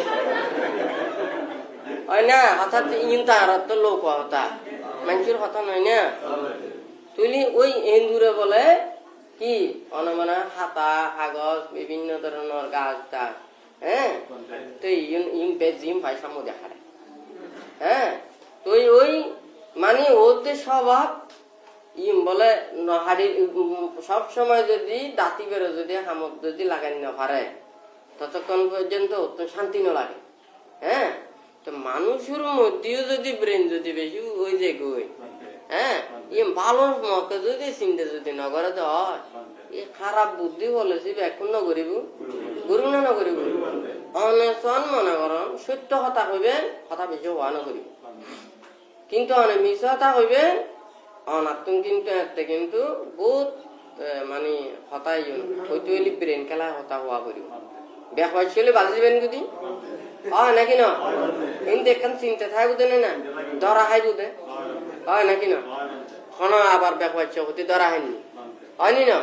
হয় না হঠাৎ ইন তার তো লোক হতা মানুষের হতা নয় না তুলি ওই ইন্দুরে বলে কি অনমানা হাতা কাগজ বিভিন্ন ধরনের গাছ টাছ হ্যাঁ তো ইন বেজিম পয়সা মো দেখা হ্যাঁ তো ওই মানে ওদের স্বভাব ইম বলে নহারি সব সময় যদি দাঁতি বেরো যদি হামক যদি লাগাই না পারে ততক্ষণ পর্যন্ত শান্তি না লাগে হ্যাঁ তো মানুষের মধ্যেও যদি ব্রেন যদি বেশি ওই যে গই হ্যাঁ ইম ভালো মকে যদি চিন্তা যদি নগরে তো হয় এই খারাপ বুদ্ধি বলেছি এখন না করিব গরু না করিব অনেক মনে করেন সত্য কথা হইবেন কথা বেশি হওয়া না করিব কিন্তু অনেক মিছা কথা হইবেন অনাত্ম কিন্তু এতে কিন্তু বহুত মানে হতাই হইতে হইলে ব্রেন খেলা হতা হওয়া করিব ব্যাপার ছেলে বাজিবেন যদি হয় নাকি না কিন্তু এখন চিন্তা থাই বুঝে না ধরা হাই বুঝে হয় নাকি না খন আবার ব্যাপার হতে ধরা হয়নি হয়নি না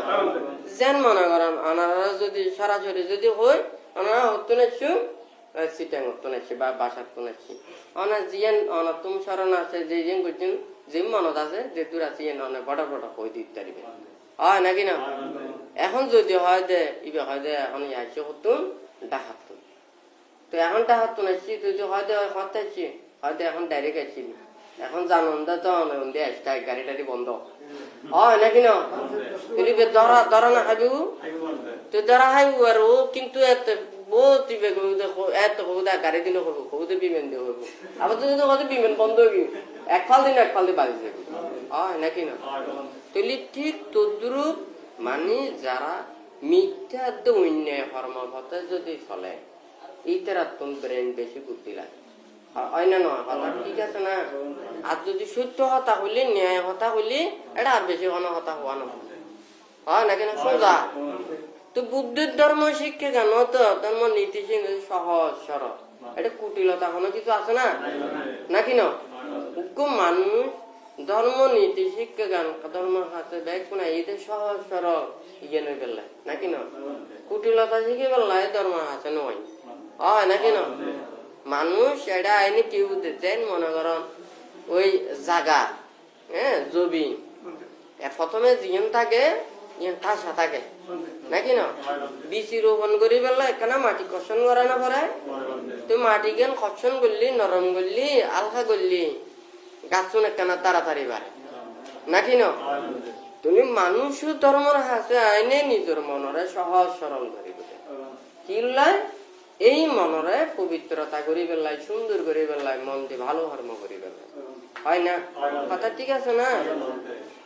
যেন মনে করেন ওনারা যদি সরাসরি যদি হয় ওনারা হতো নাচু সিটাং হতো নাচি বা বাসার তো নাচি ওনার জিয়ান ওনার তুম স্মরণ আছে যে জিয়ান করছেন যে মনত আছে যে দূর আছে অনেক বড় বড় হয়ে দিতে পারবে হয় নাকি না এখন যদি হয় যে ইবে হয় যে এখন আইসে হতুন ডাহাত তো এখন ডাহাত তো নাচি তুই যে হয় যে হতাইছি হয়তো এখন ডাইরেক্ট আইছিলি এখন জানুন তো আসতে গাড়ি টাড়ি বন্ধ হয় নাকি না তুই ধরা না খাবি তুই ধরা খাইব আর ও কিন্তু এত বহুত এত গাড়ি দিলে হবো কবুতে বিমান দিয়ে হবো আবার যদি হয়তো বিমান বন্ধ হবি এক ফাল দিন বাজি যাবি হয় নাকি না তুই ঠিক তদ্রুপ মানে যারা মিথ্যা অন্যায় কর্মপথে যদি চলে এইটার ব্রেন বেশি বুদ্ধি লাগে হয় না নয় কথা ঠিক আছে না আর যদি সত্য হতা হইলে ন্যায় হতা হইলে এটা আর বেশি কোনো হতা হওয়া না হয় নাকি না সোজা তো বুদ্ধির ধর্ম শিক্ষা কেন তো ধর্ম নীতি সহজ সরল এটা কুটিলতা কোনো কিছু আছে না নাকি না মানুষ ধর্ম নীতি শিক্ষা গান ধর্ম হাতে ব্যাগ শোনা এদের সহজ সরল ইয়ে নই পেলাই নাকি না কুটিলতা শিখে পেলাই ধর্ম হাতে নয় হয় নাকি না মানুষ এটা আইনি কেউ দিতেন মনে করেন ওই জাগা হ্যাঁ জমি প্রথমে জিন থাকে ঠাসা থাকে নাকি না বিচি রোপণ করি পেলে এখানে মাটি কষণ করা না পরে তুই মাটি কেন কষণ করলি নরম করলি আলহা করলি গাছ একখানা তাড়াতাড়ি বাড়ে নাকি না তুমি মানুষ ধর্মের হাতে আইনে নিজের মনরে সহজ সরল করি কি এই মনরে পবিত্রতা করি পেলাই সুন্দর করি পেলাই মন দিয়ে ভালো ধর্ম করি পেলাই হয় না কথা ঠিক আছে না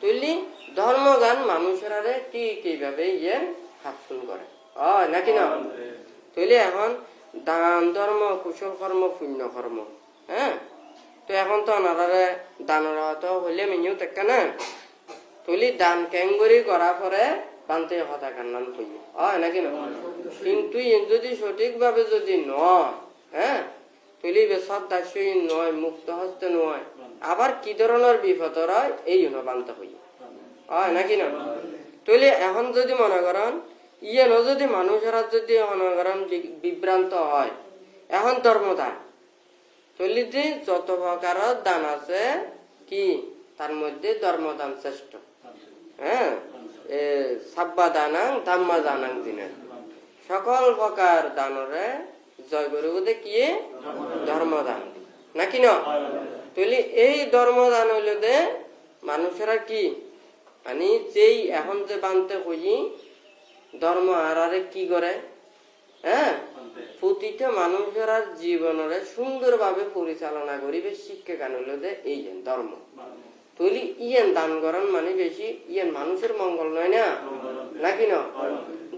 তুইলি ধর্মগান মানুষের ঠিক এইভাবে ইয়ে হাসুন করে হয় নাকি না তুইলি এখন দান ধর্ম কুশল কর্ম পুণ্য কর্ম হ্যাঁ তো এখন তো ওনারে দানের হইলে মেনিও দেখা না তুলি দান কেঙ্গুরি করা পরে বানতে হতা কান্নান কই হয় নাকি না কিন্তু যদি সঠিকভাবে যদি নয় হ্যাঁ তুলি সদাস্যই নয় মুক্ত হস্তে নয় আবার কি ধরনের বিপদ হয় এই জন্য বানতে হই হয় নাকি না তুলি এখন যদি মনে করেন ইয়েন যদি মানুষেরা যদি মনে করেন বিভ্রান্ত হয় এখন ধর্মদান তুলি যে যত প্রকারের দান আছে কি তার মধ্যে ধর্মদান শ্রেষ্ঠ হ্যাঁ সাব্বা দানাং ধাম্মা দানাং দিনের সকল প্রকার দানরে জয় গরু বোধে কি ধর্মদান নাকি না তুলি এই ধর্মদান হইলে দে মানুষেরা কি মানে যেই এখন যে বানতে হই ধর্ম আরে কি করে হ্যাঁ প্রতিটা মানুষের জীবনের সুন্দরভাবে পরিচালনা করিবে শিক্ষা গান হইলে দে এই ধর্ম তুলি ইয়েন দান করেন মানে বেশি ইয়েন মানুষের মঙ্গল নয় না নাকি না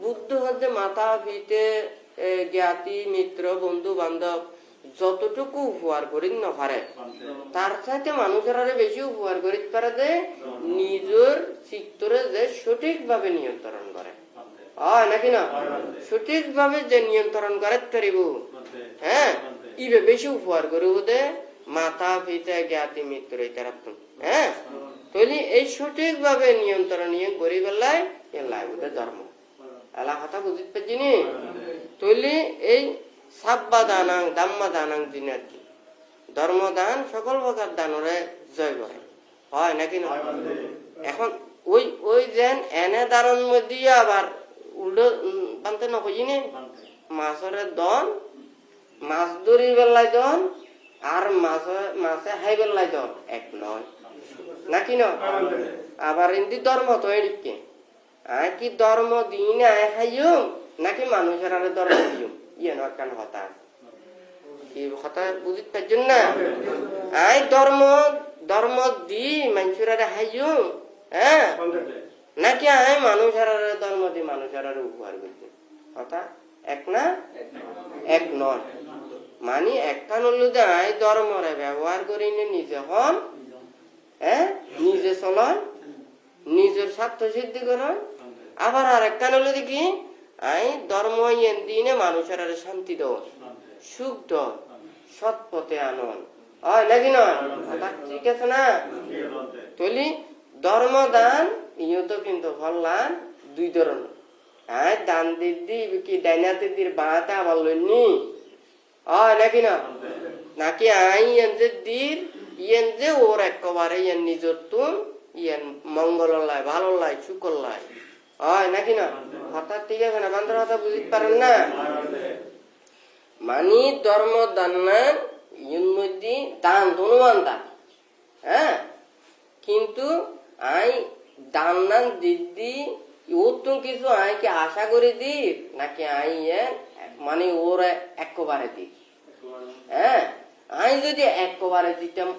বুদ্ধ হচ্ছে মাতা পিতে জ্ঞাতি মিত্র বন্ধু বান্ধব যতটুকু উপহার করি না পারে তার সাথে মানুষের আরে বেশি উপহার করিতে পারে যে নিজের চিত্তরে যে সঠিক ভাবে নিয়ন্ত্রণ করে হয় নাকি না সঠিক ভাবে যে নিয়ন্ত্রণ করে পারিব হ্যাঁ ইবে বেশি উপহার করিব দে মাতা পিতা জ্ঞাতি মিত্র ইতারা হ্যাঁ তাহলে এই সঠিক ভাবে নিয়ন্ত্রণ নিয়ে করি বেলায় এলাই ওটা ধর্ম এলা কথা বুঝতে পারছি নি তাহলে এই সাব্বা দানাং দাম্মা দানাং দিনের কি ধর্মদান সকল প্রকার দানরে জয় করে হয় নাকি না এখন ওই ওই যেন এনে দারণ মধ্যে আবার উল্টো বানতে না কই নি মাছের দন মাছ ধরি বেলায় দন আর মাছে হাই বেলায় দন এক নয় নাকি না আবার এমনি ধর্ম তো এদিকে কি ধর্ম দিন আয় খাইও নাকি মানুষের আরে ধর্ম দিও ইয়ে নকান হতা কি কথা বুঝতে পারছেন না আই ধর্ম দি মানুষের আরে খাইও হ্যাঁ নাকি আই মানুষের আরে ধর্ম দি মানুষের আরে উপহার করতে কথা এক না এক নয় মানে একটা হলো যে আই ধর্মরে ব্যবহার করি নিজে হন হ্যাঁ নিজে চলন নিজের স্বার্থ সিদ্ধি করেন আবার আর একটা হলো দেখি আই ধর্ম দিনে মানুষের আরে শান্তি দেওয়া সুখ দেওয়া সৎ পথে আনন হয় নাকি নয় ঠিক আছে না তলি ধর্মদান ইয়ে তো কিন্তু হল্লান দুই ধরনের হ্যাঁ দান দিদি কি ডাইনা দিদির বাঁতে আবার লইনি হয় নাকি না নাকি আই যে দির ইয়েন যে ওর একেবারে ইয়েন নিজের তুম ইয়েন মঙ্গল লাই ভালো লাই সুকল লাই হয় নাকি না হঠাৎ ঠিক আছে না বান্ধব কথা বুঝতে পারেন না মানি ধর্ম দান না ইয়ের মধ্যে দান ধনুমান দান হ্যাঁ কিন্তু আই দান নান দিদি ওর তো কিছু আই কি আশা করে দি নাকি আই মানে ওর একেবারে দি হ্যাঁ আই যদি একেবারে দিতাম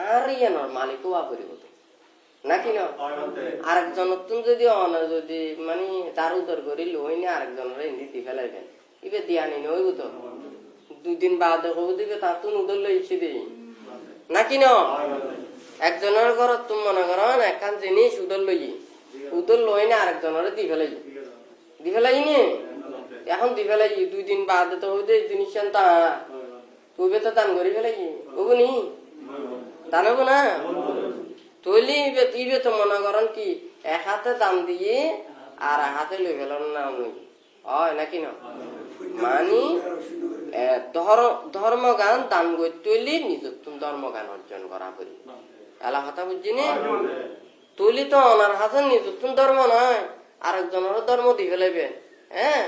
আর ইয়ানোর মালিকও করিব নাকি না আরেকজন তুমি যদি যদি মানে তার উদর করি লই না আরেকজনের দিতে ফেলাইবেন ইবে দিয়া নি নইব তো 2 দিন বাদে হবো দিবে তা তুমি উদর লইছি দি নাকি না একজনের ঘর তুমি মনে করো একখান জিনিস উদর লই না আরেকজনের দি ফেলাই নি এখন দি ফেলাই 2 দিন বাদে তো হইতে জিনিস তা তুই তো দান করি ফেলাই বুঝবো নি দান হবো না তৈলি ইবে তো মনে করেন কি এক হাতে দান দিয়ে আর হাতে লই ফেলার না হয় নাকি না মানি ধর্মগান দান করে তৈলি নিজের তুমি ধর্মগান অর্জন করা করি এলা কথা বুঝছি নি তৈলি তো ওনার হাতে নিজের তুমি ধর্ম নয় আরেকজনের ধর্ম দিয়ে ফেলাইবেন হ্যাঁ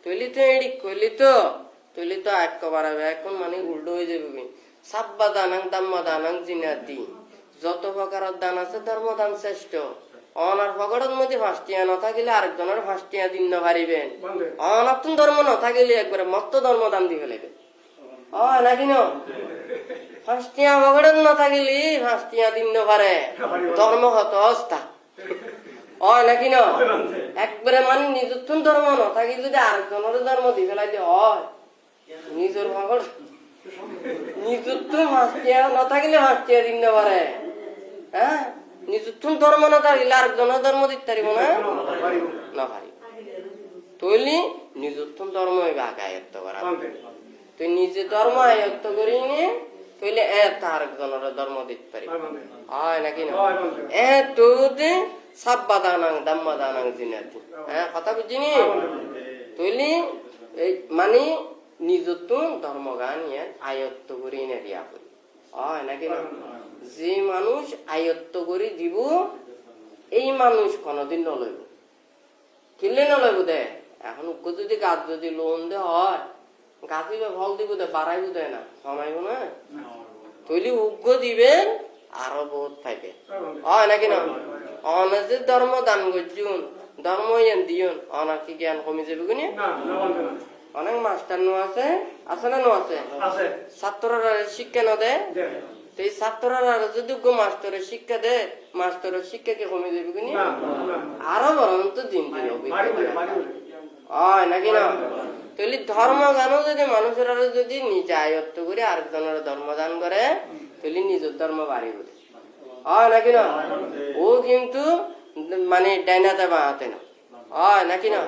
তৈলি তো এডি কইলি তো তৈলি তো একেবারে এখন মানে উল্টো হয়ে যাবে সাব্বা দানাং দাম্মা দানাং জিনাতি যত প্রকারের দান আছে ধর্মদান শ্রেষ্ঠ অনার পকেটের মধ্যে 5 টিয়া না থাকিলে আরেকজনের 5 টিয়া দিন না পারিবেন অনার তুমি ধর্ম না থাকিলে একবারে মত্ত ধর্মদান দিয়ে ফেলাইবেন নাকি না 5 টিয়া পকেটের না থাকিলে 5 টিয়া দিন না পারে ধর্ম হত অবস্থা নাকি না একবারে মানে নিজের তুমি ধর্ম না থাকিলে যদি আরেকজনের ধর্ম দিয়ে ফেলাই দিয়ে হয় নিজের পকেট নিজের তুমি 5 টিয়া না থাকিলে 5 টিয়া দিন না পারে হ্যাঁ নিজুর ধর্ম না থাকিলে আরেকজনের ধর্ম দিতে পারিব না না পারিব তৈলি নিজুর ধর্ম আগে আয়ত্ত করা তুই নিজে ধর্ম আয়ত্ত করি নিয়ে তৈলে আরেকজনের ধর্ম দিতে পারিব হয় নাকি না তুই সাব্বা দানাং দাম্মা দানাং জিনাতি হ্যাঁ কথা বুঝিনি তৈলি এই মানে নিজের ধর্ম গান আয়ত্ত করি না দিয়া করি হয় নাকি না যে মানুষ আয়ত্ত করে দিব এই মানুষ কোনদিন নলইব কিনলে নলইব দে এখন যদি গাছ যদি লোন দে হয় গাছই ফল দিব দে বাড়াইব দে না কমাইব না তৈলি উগ্র দিবেন আরো বহুত পাইবে হয় নাকি না অনাজের ধর্ম দান করছুন ধর্ম দিয়ন অনার কি জ্ঞান কমে যাবে কোন অনেক মাস্টার নো আছে না নো আছে ছাত্ররা শিক্ষা ন দেয় এই ছাত্ররা যদি মাস্টারের শিক্ষা দেয় মাস্টারের শিক্ষা কে কমে যাবে কিনি আরো বরং তো দিন দিন হয় নাকি না তাহলে ধর্ম গানও যদি মানুষের যদি নিজে আয়ত্ত করে আরেকজনের ধর্ম দান করে তাহলে নিজের ধর্ম বাড়ি করে হয় নাকি না ও কিন্তু মানে ডাইনাতে বাঁহাতে না হয় নাকি না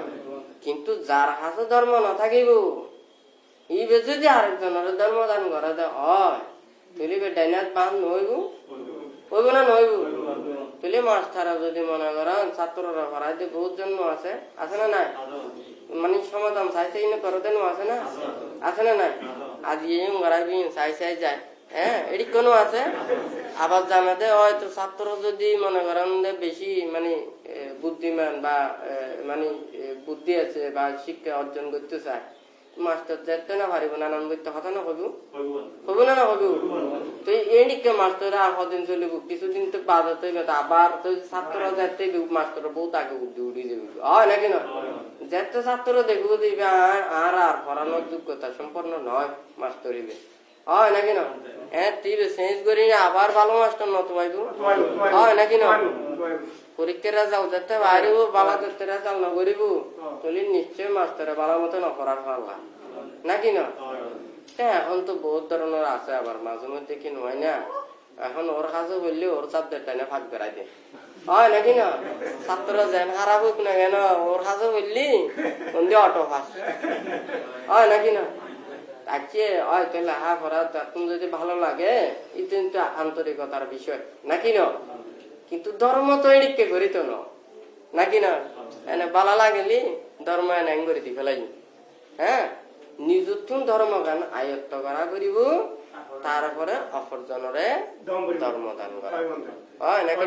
কিন্তু যার হাতে ধর্ম না থাকিব ই যদি আরেকজনের ধর্ম দান করে হয় তুলি ডাইনাত বান নইব হইব না নইব তুলি মাস্টারা যদি মনে করেন ছাত্ররা পড়াইতে বহুত জন্ম আছে না নাই মানে সমাধান চাইছে না করতে আছে না নাই আজ ইয়ে গড়াইবি চাই যায় হ্যাঁ এটি কোনো আছে আবার জানাতে হয়তো ছাত্র যদি মনে করেন বেশি মানে বুদ্ধিমান বা মানে বুদ্ধি আছে বা শিক্ষা অর্জন করতে চায় মাস্টার যেতে না পারিব নানান বইতে কথা না হইব হইব না হইব তো এদিকে মাস্টার আর কদিন চলিব কিছুদিন তো বাদ হতে আবার তো ছাত্ররা যেতে মাস্টার বহুত আগে উঠে যাবে হয় নাকি না যেতে ছাত্র দেখবো দিবে আর পড়ানোর যোগ্যতা সম্পন্ন নয় মাস্টারিবে হয় নাকি না হ্যাঁ তুই চেঞ্জ করি আবার ভালো মাস্টার নত পাইব হয় নাকি না পরীক্ষার রেজাল্ট যেতে বাইরেব বালা যেতে রেজাল্ট নকরিব তাহলে নিশ্চয় মাস্টারে বালা মতো নকরার পারলা নাকি না এখন তো বহুত ধরনের আছে আবার মাঝে মধ্যে কি নয় না এখন ওর কাছে বললে ওর সাবজেক্ট টাইনে ফাঁক বেড়াই দে হয় নাকি না ছাত্র যেন খারাপ হোক না কেন ওর কাছে বললি অটো ফাঁস হয় নাকি না আজকে হয়তো লেখা পড়া তুমি যদি ভালো লাগে এটা কিন্তু আন্তরিকতার বিষয় নাকি না কিন্তু ধর্ম তো এদিকে করি তো নাকি না এনে বালা লাগেলি ধর্ম এনে করে দি ফেলাই হ্যাঁ নিজুর ধর্ম গান আয়ত্ত করা করিব তারপরে অপরজনরে ধর্মদান করা হয় নাকি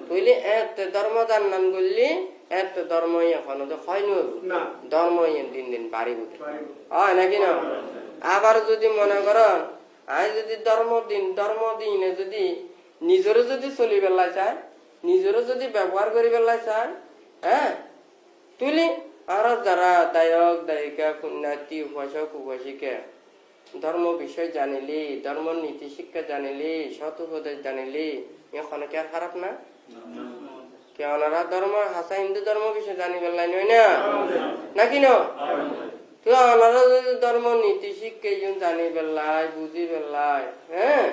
তুইলি এতে ধর্মদান নান করলি এতে ধর্ম এখনো তো হয় না ধর্ম দিন দিন বাড়িব হয় নাকি না আবার যদি মনে করেন আই যদি ধর্ম দিনে যদি নিজেরও যদি চলি বেলা চায় নিজেরও যদি ব্যবহার করি বেলা চায় হ্যাঁ তুইলি আর যারা দায়ক দায়িকা পুণ্যার্থী উপাসক উপাসিকা ধর্ম বিষয় জানিলি ধর্ম নীতি শিক্ষা জানিলি সৎ উপদেশ জানিলি এখন কি আর খারাপ না কে ওনারা ধর্ম হাসা হিন্দু ধর্ম বিষয় জানি বেলাই নয় না নাকি না তো ওনারা যদি ধর্ম নীতি শিক্ষা জানি বেলাই বুঝি বেলাই হ্যাঁ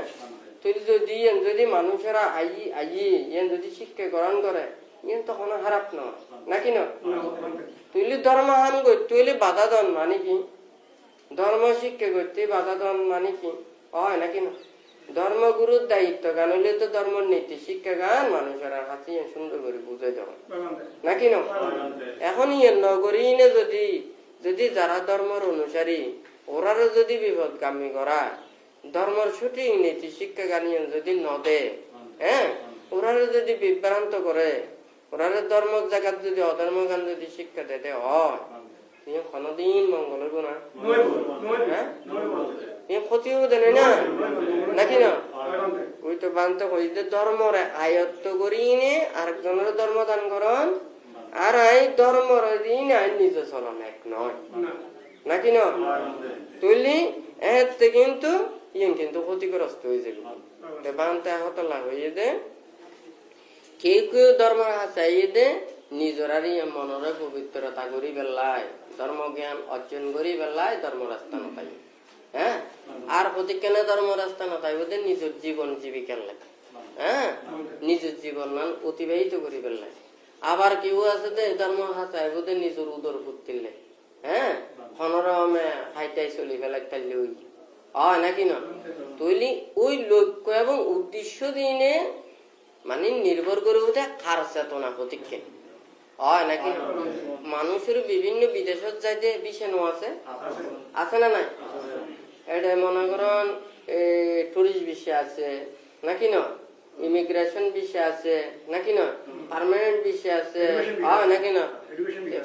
তুই যদি মানুষেরা যদি শিক্ষা গ্রহণ করে ইয়ে তখন খারাপ নয় নাকি না তুইলি ধর্ম হান তুইলি বাধা দন মানে কি ধর্ম শিক্ষা করতে বাধা দন মানে কি হয় নাকি না ধর্মগুরুর দায়িত্ব গান হইলে তো ধর্ম নীতি শিক্ষা গান মানুষেরা হাতে সুন্দর করে বুঝাই দেওয়া নাকি না এখন ইয়ে নগরী যদি যারা ধর্মের অনুসারী ওরারও যদি বিপদগামী করা ধর্মের সঠিক নীতি শিক্ষা গানিয়ে যদি নদে হ্যাঁ ওরারও যদি বিভ্রান্ত করে ওরারে ধর্ম জায়গা যদি অধর্ম গান যদি শিক্ষা দিতে হয় কোনদিন মঙ্গল হইব না ক্ষতি হবো দেয় না নাকি না ওই তো বান্ত কইতে ধর্মরে আয়ত্ত করি নে আরেকজনের ধর্ম দান করন আর এই ধর্মর দিন আইন নিজে চলন এক নয় নাকি না তুইলি এতে কিন্তু কিন্তু ক্ষতিগ্রস্ত হয়ে যাবে বান্তে হতলা হয়ে দে কেউ ধর্ম চাইয়ে দে নিজরারই মনরে পবিত্রতা করি বেলায় ধর্ম জ্ঞান অর্জন করি বেলায় ধর্ম রাস্তা নতাই হ্যাঁ আর প্রতিজ্ঞানে ধর্ম রাস্তা নতাই নিজের জীবন জীবিকার লেখা হ্যাঁ নিজের জীবন অতিবাহিত করি ফেললে। আবার কেউ আছে যে ধর্ম হাসায় বোধে নিজের উদর ফুটতিলে হ্যাঁ হনরমে হাইটাই চলি ফেলে তাইলে ওই হয় নাকি না তৈলি ওই লক্ষ্য এবং উদ্দেশ্য দিনে মানে নির্ভর করে ওঠে কার চেতনা প্রতীক্ষে হয় নাকি মানুষের বিভিন্ন বিদেশত যাইতে বিষয় আছে আছে না নাই এটা মনে করেন টুরিস্ট বিষয় আছে নাকি না ইমিগ্রেশন বিষয় আছে নাকি না পার্মানেন্ট বিষয় আছে হয় নাকি না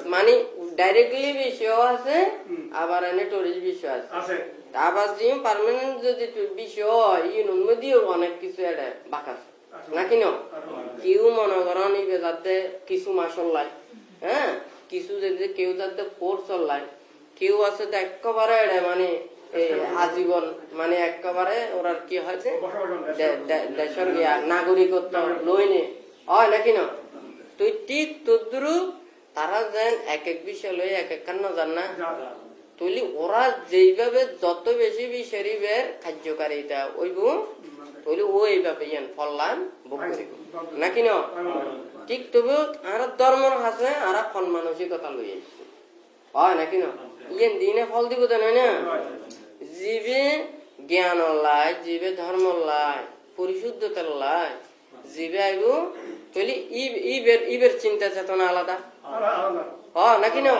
মানে ডাইরেক্টলি বিষয় আছে আবার এনে টুরিস্ট বিষয় আছে আবার যে পার্মানেন্ট যদি বিষয় ইউর মধ্যেও অনেক কিছু এটা বাঁকা নাকি না কেউ মনে করেন এই যাতে কিছু মাস চল্লাই হ্যাঁ কিছু যদি কেউ যাতে ফোর চল্লাই কেউ আছে তো একেবারে এটা মানে আজীবন মানে একেবারে ওরা কি হয়েছে দেশের গিয়া নাগরিকত্ব লইনে হয় নাকি না তুই ঠিক তদ্রু তারা যেন এক এক বিষয় লই এক এক কান্ন জান না তুই ওরা যেইভাবে যত বেশি বিষয়ের কার্যকারিতা ওইব তুই ওইভাবে ফললাম ভোগ করিব নাকি না ঠিক তবু আর ধর্মর হাসে আর ফল মানসিকতা লই আসছে হয় নাকি না ইয়েন দিনে ফল দিব তো নয় না জীবে জ্ঞান লাই জীবে ধর্ম লাই পরিশুদ্ধতার লাই জীবে আইব তাহলে ইবের চিন্তা চেতনা আলাদা নাকি না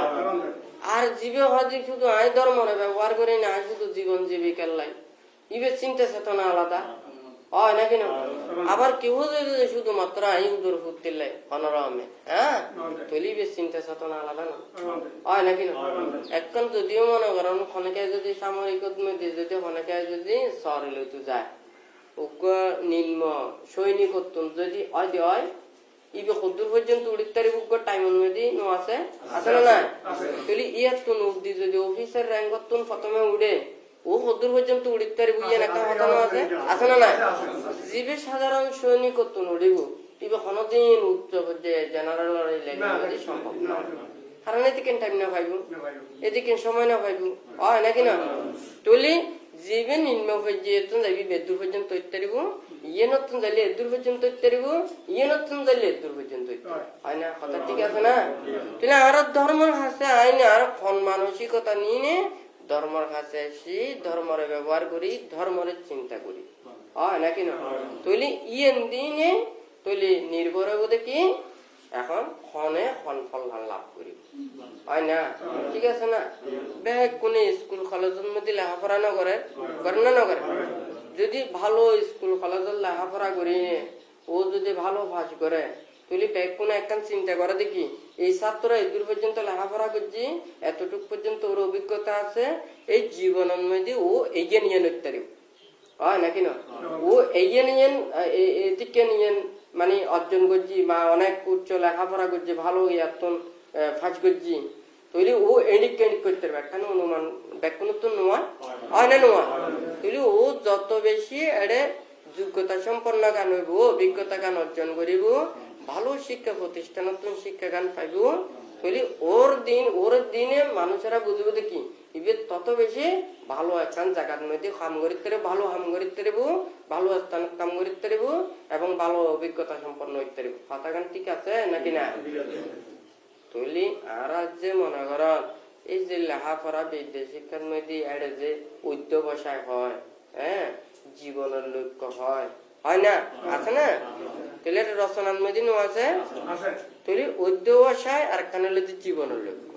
আর জীবে হয়তো শুধু আই ধর্মরে ব্যবহার করি না শুধু জীবন জীবিকার লাই ইবের চিন্তা চেতনা আলাদা হয় নাকি না আবার কেউ যদি শুধুমাত্র আই উদর ফুটতিলে অনরমে হ্যাঁ তাহলে ইবের চিন্তা চেতনা আলাদা না হয় নাকি না এখন যদিও মনে করেন অনেকে যদি সামরিকত মধ্যে যদি অনেকে যদি শহরে লইতে যায় নিম্ন সৈনিকত্ব যদি হয় ইবে কদ্দুর পর্যন্ত উড়িত তারিখ টাইম অনুমতি নো আছে আছে না নাই তাহলে ইয়ার তুন উদ্দি যদি অফিসার র্যাঙ্কত প্রথমে উড়ে ও কদ্দুর পর্যন্ত উড়িত তারিখ ইয়ে একটা ঘটনা আছে আছে না নাই জিবে সাধারণ সৈনিকত্ব উড়িব ইবে কোনদিন উচ্চ পর্যায়ে জেনারেল লেভেল সম্ভব না কারণ এদিকে টাইম না পাইব এদিকে সময় না পাইব হয় নাকি না তাহলে জীবে নিম্ন পর্যায়ে যাবি বেদুর পর্যন্ত তৈরিব ইয়ে নতুন যাইলে এদুর পর্যন্ত তৈরিব ইয়ে নতুন যাইলে এদুর পর্যন্ত হয় না কথা ঠিক আছে না তাহলে আর ধর্মের কাছে আইনে আর ফল মানসিকতা নিয়ে ধর্মের কাছে আসি ধর্মরে ব্যবহার করি ধর্মরে চিন্তা করি হয় নাকি না তাহলে ইয়েন দিনে তাহলে নির্ভর বোধে কি এখন ফনে ফল লাভ করি হয় না ঠিক আছে না বেগ কোন স্কুল কলেজের মধ্যে লেখাপড়া না করে না না করে যদি ভালো স্কুল কলেজের লেখাপড়া করি ও যদি ভালো পাস করে তুই বেগ কোন একটা চিন্তা করে দেখি এই ছাত্র এদূর পর্যন্ত লেখাপড়া করছি এতটুক পর্যন্ত ওর অভিজ্ঞতা আছে এই জীবনের মধ্যে ও এগিয়ে নিয়ে নিতে হয় নাকি না ও এগিয়ে নিয়ে এদিকে নিয়ে মানে অর্জন করছি বা অনেক উচ্চ লেখাপড়া করছি ভালো ইয়াতন ফাঁস করছি তৈরি ও এডিক করতে পারবে কেন অনুমান ব্যাকুণত্ব নোয়া হয় না নোয়া তৈরি ও যত বেশি এড়ে যোগ্যতা সম্পন্ন গান হইব অভিজ্ঞতা গান অর্জন করিব ভালো শিক্ষা প্রতিষ্ঠান শিক্ষা গান পাইব তৈরি ওর দিনে মানুষেরা বুঝবো দেখি ইবে তত বেশি ভালো একখান জায়গার মধ্যে কাম করিতে ভালো কাম করিতে ভালো স্থান কাম করিতে এবং ভালো অভিজ্ঞতা সম্পন্ন হইতে কথা গান ঠিক আছে নাকি না তৈলি আর যে মনে করেন এই যে লেখাপড়া বিদ্যা শিক্ষার মধ্যে এড়ে যে অধ্যবসায় হয় হ্যাঁ জীবনের লক্ষ্য হয় না আছে না তাহলে রচনার মধ্যে নো আছে তৈরি অধ্যবসায় আর একখান হলো যে জীবনের লক্ষ্য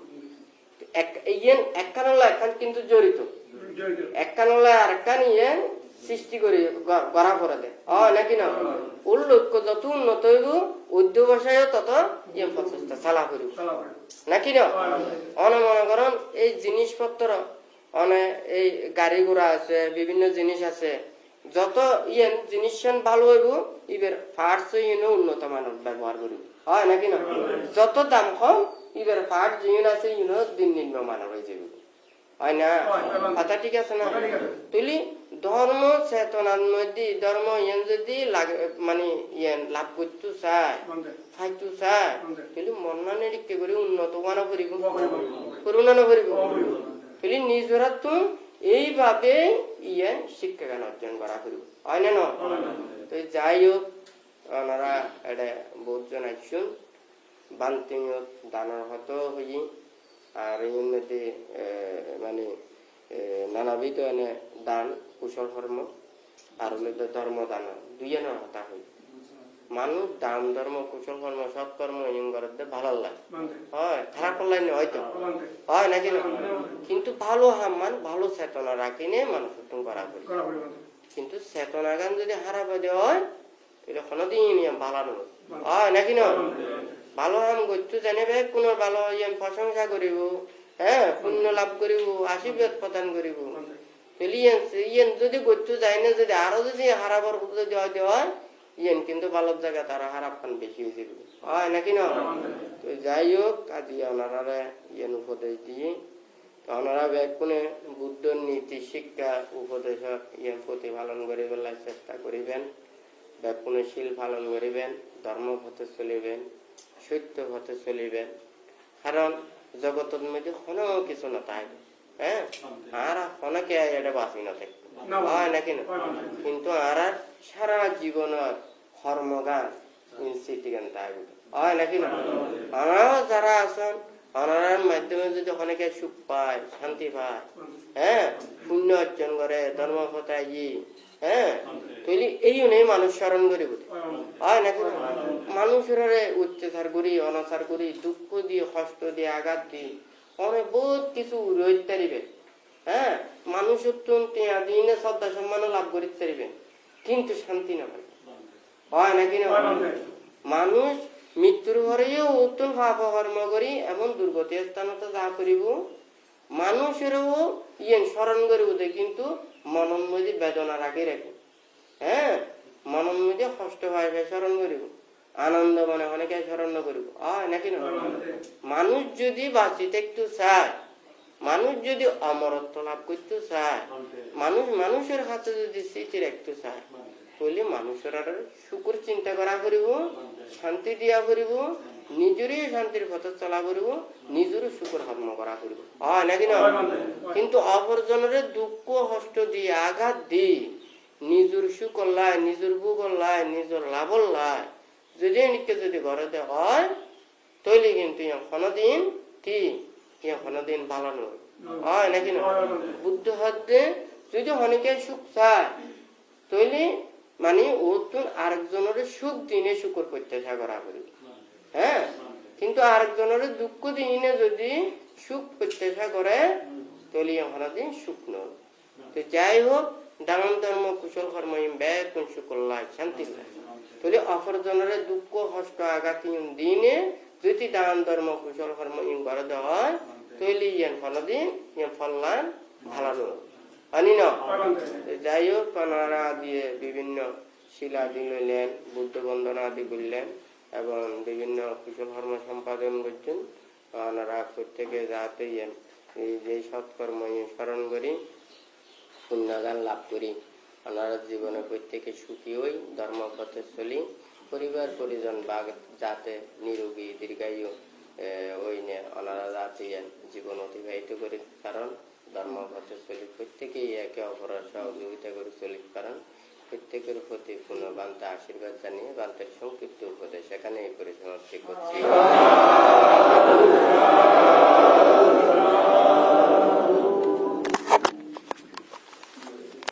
একখান হলো একখান কিন্তু জড়িত একখান হলো আর একখান সৃষ্টি করে গড়া পড়া দেয় নাকি না ওর লক্ষ্য যত উন্নত হইব অধ্যবসায় তত প্রচেষ্টা চালা করিব নাকি না মনে করেন এই জিনিসপত্র অনেক এই গাড়ি ঘোড়া আছে বিভিন্ন জিনিস আছে যত জিনিস ভালো হইব ইবের পার্টস উন্নত মানের ব্যবহার করিব হয় নাকি না যত দাম কম ইবের পার্ট জিনিস আছে দিন নিম্ন মানের হয়ে যাবে হয় না কথা ঠিক আছে না তুলি ধর্ম চেতনার মধ্যে ধর্ম যদি মানে লাভ করতে চায় খাইতে চায় তাহলে মন্না নিরীক্ষা করে উন্নত মানা করিব করুণা করিব তাহলে নিজরা তো এইভাবে শিক্ষা জ্ঞান অর্জন করা করিব হয় না তো যাই হোক ওনারা এটা বহুজন আসছেন বান্তিমিয়ত দানের হতো হই আর এর মধ্যে মানে নানাবিধ এনে দান কুশল কর্ম আর হলে ধর্ম দান দুইজনের হতা হই মানুষ দান ধর্ম কুশল কর্ম সৎকর্ম এম করতে ভালো লাগে হয় খারাপ করলাই না হয়তো হয় নাকি না কিন্তু ভালো হামান ভালো চেতনা রাখিনে মানুষ করা করি কিন্তু চেতনা গান যদি হারা বাদে হয় তাহলে কোনোদিন ভালো নয় হয় নাকি না ভালো হাম করতে জানিবে কোনো ভালো প্রশংসা করিব হ্যাঁ পুণ্য লাভ করিব আশীর্বাদ প্রদান করিব ইয়েন যদি করতে যায় না যদি আরো যদি হারাবার যদি হয় ইয়েন কিন্তু ভালো জায়গা তারা হারাপ পান বেশি হয়ে যাবে হয় নাকি না তো যাই হোক আজ ওনারা ইয়েন উপদেশ দিয়ে ওনারা ব্যাকুণে বুদ্ধ নীতি শিক্ষা উপদেশ ইয়েন প্রতিপালন করিবার চেষ্টা করিবেন ব্যাকুণে শীল পালন করিবেন ধর্ম পথে চলিবেন সত্য পথে চলিবেন কারণ জগতের মধ্যে কোনো কিছু না থাকবে হ্যাঁ আর অনেকে এটা বাঁচি না থাকবে হয় নাকি না কিন্তু আর সারা জীবনের কর্মগান স্মৃতিগান থাকবে হয় নাকি না আমরাও যারা আছেন অনারার মাধ্যমে যদি অনেকে সুখ পায় শান্তি পায় হ্যাঁ পুণ্য অর্জন করে ধর্ম পথায় হ্যাঁ তৈরি এই নেই মানুষ স্মরণ করিব হয় নাকি মানুষের অত্যাচার করি অনাচার করি দুঃখ দিয়ে কষ্ট দিয়ে আঘাত দিয়ে অনেক বহুত কিছু রোধ পারিবে হ্যাঁ মানুষের দিনে শ্রদ্ধা সম্মান লাভ করিতে পারিবে কিন্তু শান্তি না পাই হয় নাকি না মানুষ মৃত্যুর পরেও উত্তম পাপ কর্ম করি এমন দুর্গতি স্থানত যা করিব মানুষেরও ইয়েন স্মরণ করিব কিন্তু মনের মধ্যে বেদনা রাখি রাখি হ্যাঁ মনের মধ্যে কষ্ট হয় স্মরণ করিব আনন্দ মনে অনেকে স্মরণ করিব হয় নাকি না মানুষ যদি বাঁচিতে একটু চায় মানুষ যদি অমরত্ব লাভ করতে চায় মানুষের হাতে যদি স্মৃতি রাখতে চায় তাহলে মানুষের আর সুখের চিন্তা করা করিব শান্তি দিয়া করিব নিজেরই শান্তির পথে চলা করিব নিজেরও সুখের কর্ম করা করিব হয় নাকি না কিন্তু অপরজনের দুঃখ কষ্ট দিয়ে আঘাত দি নিজের সুখ লাই নিজের বুক লাই নিজের লাভ লাই যদি এনেকে যদি ঘরেতে হয় তাহলে কিন্তু কোনোদিন কি কোনোদিন ভালো নয় হয় নাকি না বুদ্ধ হাতে যদি অনেকে সুখ চায় তাহলে মানে ওর আরেকজনের সুখ দিনে সুখের প্রত্যাশা করা করি হ্যাঁ কিন্তু আরেকজনের দুঃখ দিনে যদি সুখ প্রত্যাশা করে তাহলে কোনোদিন সুখ নয় তো যাই হোক দান ধর্ম কুশল কর্ম ব্যাকুণ সুখ লাই শান্তি লাই তাহলে অপরজনের দুঃখ কষ্ট আঘাত দিনে যদি দান ধর্ম কুশল কর্ম ঘরে দেওয়া হয় তাহলে ইয়ান কোনোদিন ফললাম ভালো নয় আনি না যাই হোক ওনারা দিয়ে বিভিন্ন শিলা আদি লইলেন বুদ্ধ বন্দনা আদি করলেন এবং বিভিন্ন কুশল কর্ম সম্পাদন করছেন ওনারা প্রত্যেকে যাতে এই যে সৎকর্ম স্মরণ করি পুণ্যগান লাভ করি ওনারা জীবনে প্রত্যেকে সুখী হই ধর্ম পথে চলি পরিবার পরিজন বা যাতে নিরোগী দীর্ঘায়ু ওই নিয়ে ওনারা যাতে জীবন অতিবাহিত করি কারণ ধর্ম পথে চলি প্রত্যেকেই একে অপরের সহযোগিতা করে চলি কারণ প্রত্যেকের প্রতি পুনঃবান্তা আশীর্বাদ জানিয়ে বান্তের সংক্ষিপ্ত উপদেশ এখানে এই পরিসমাপ্তি করছি।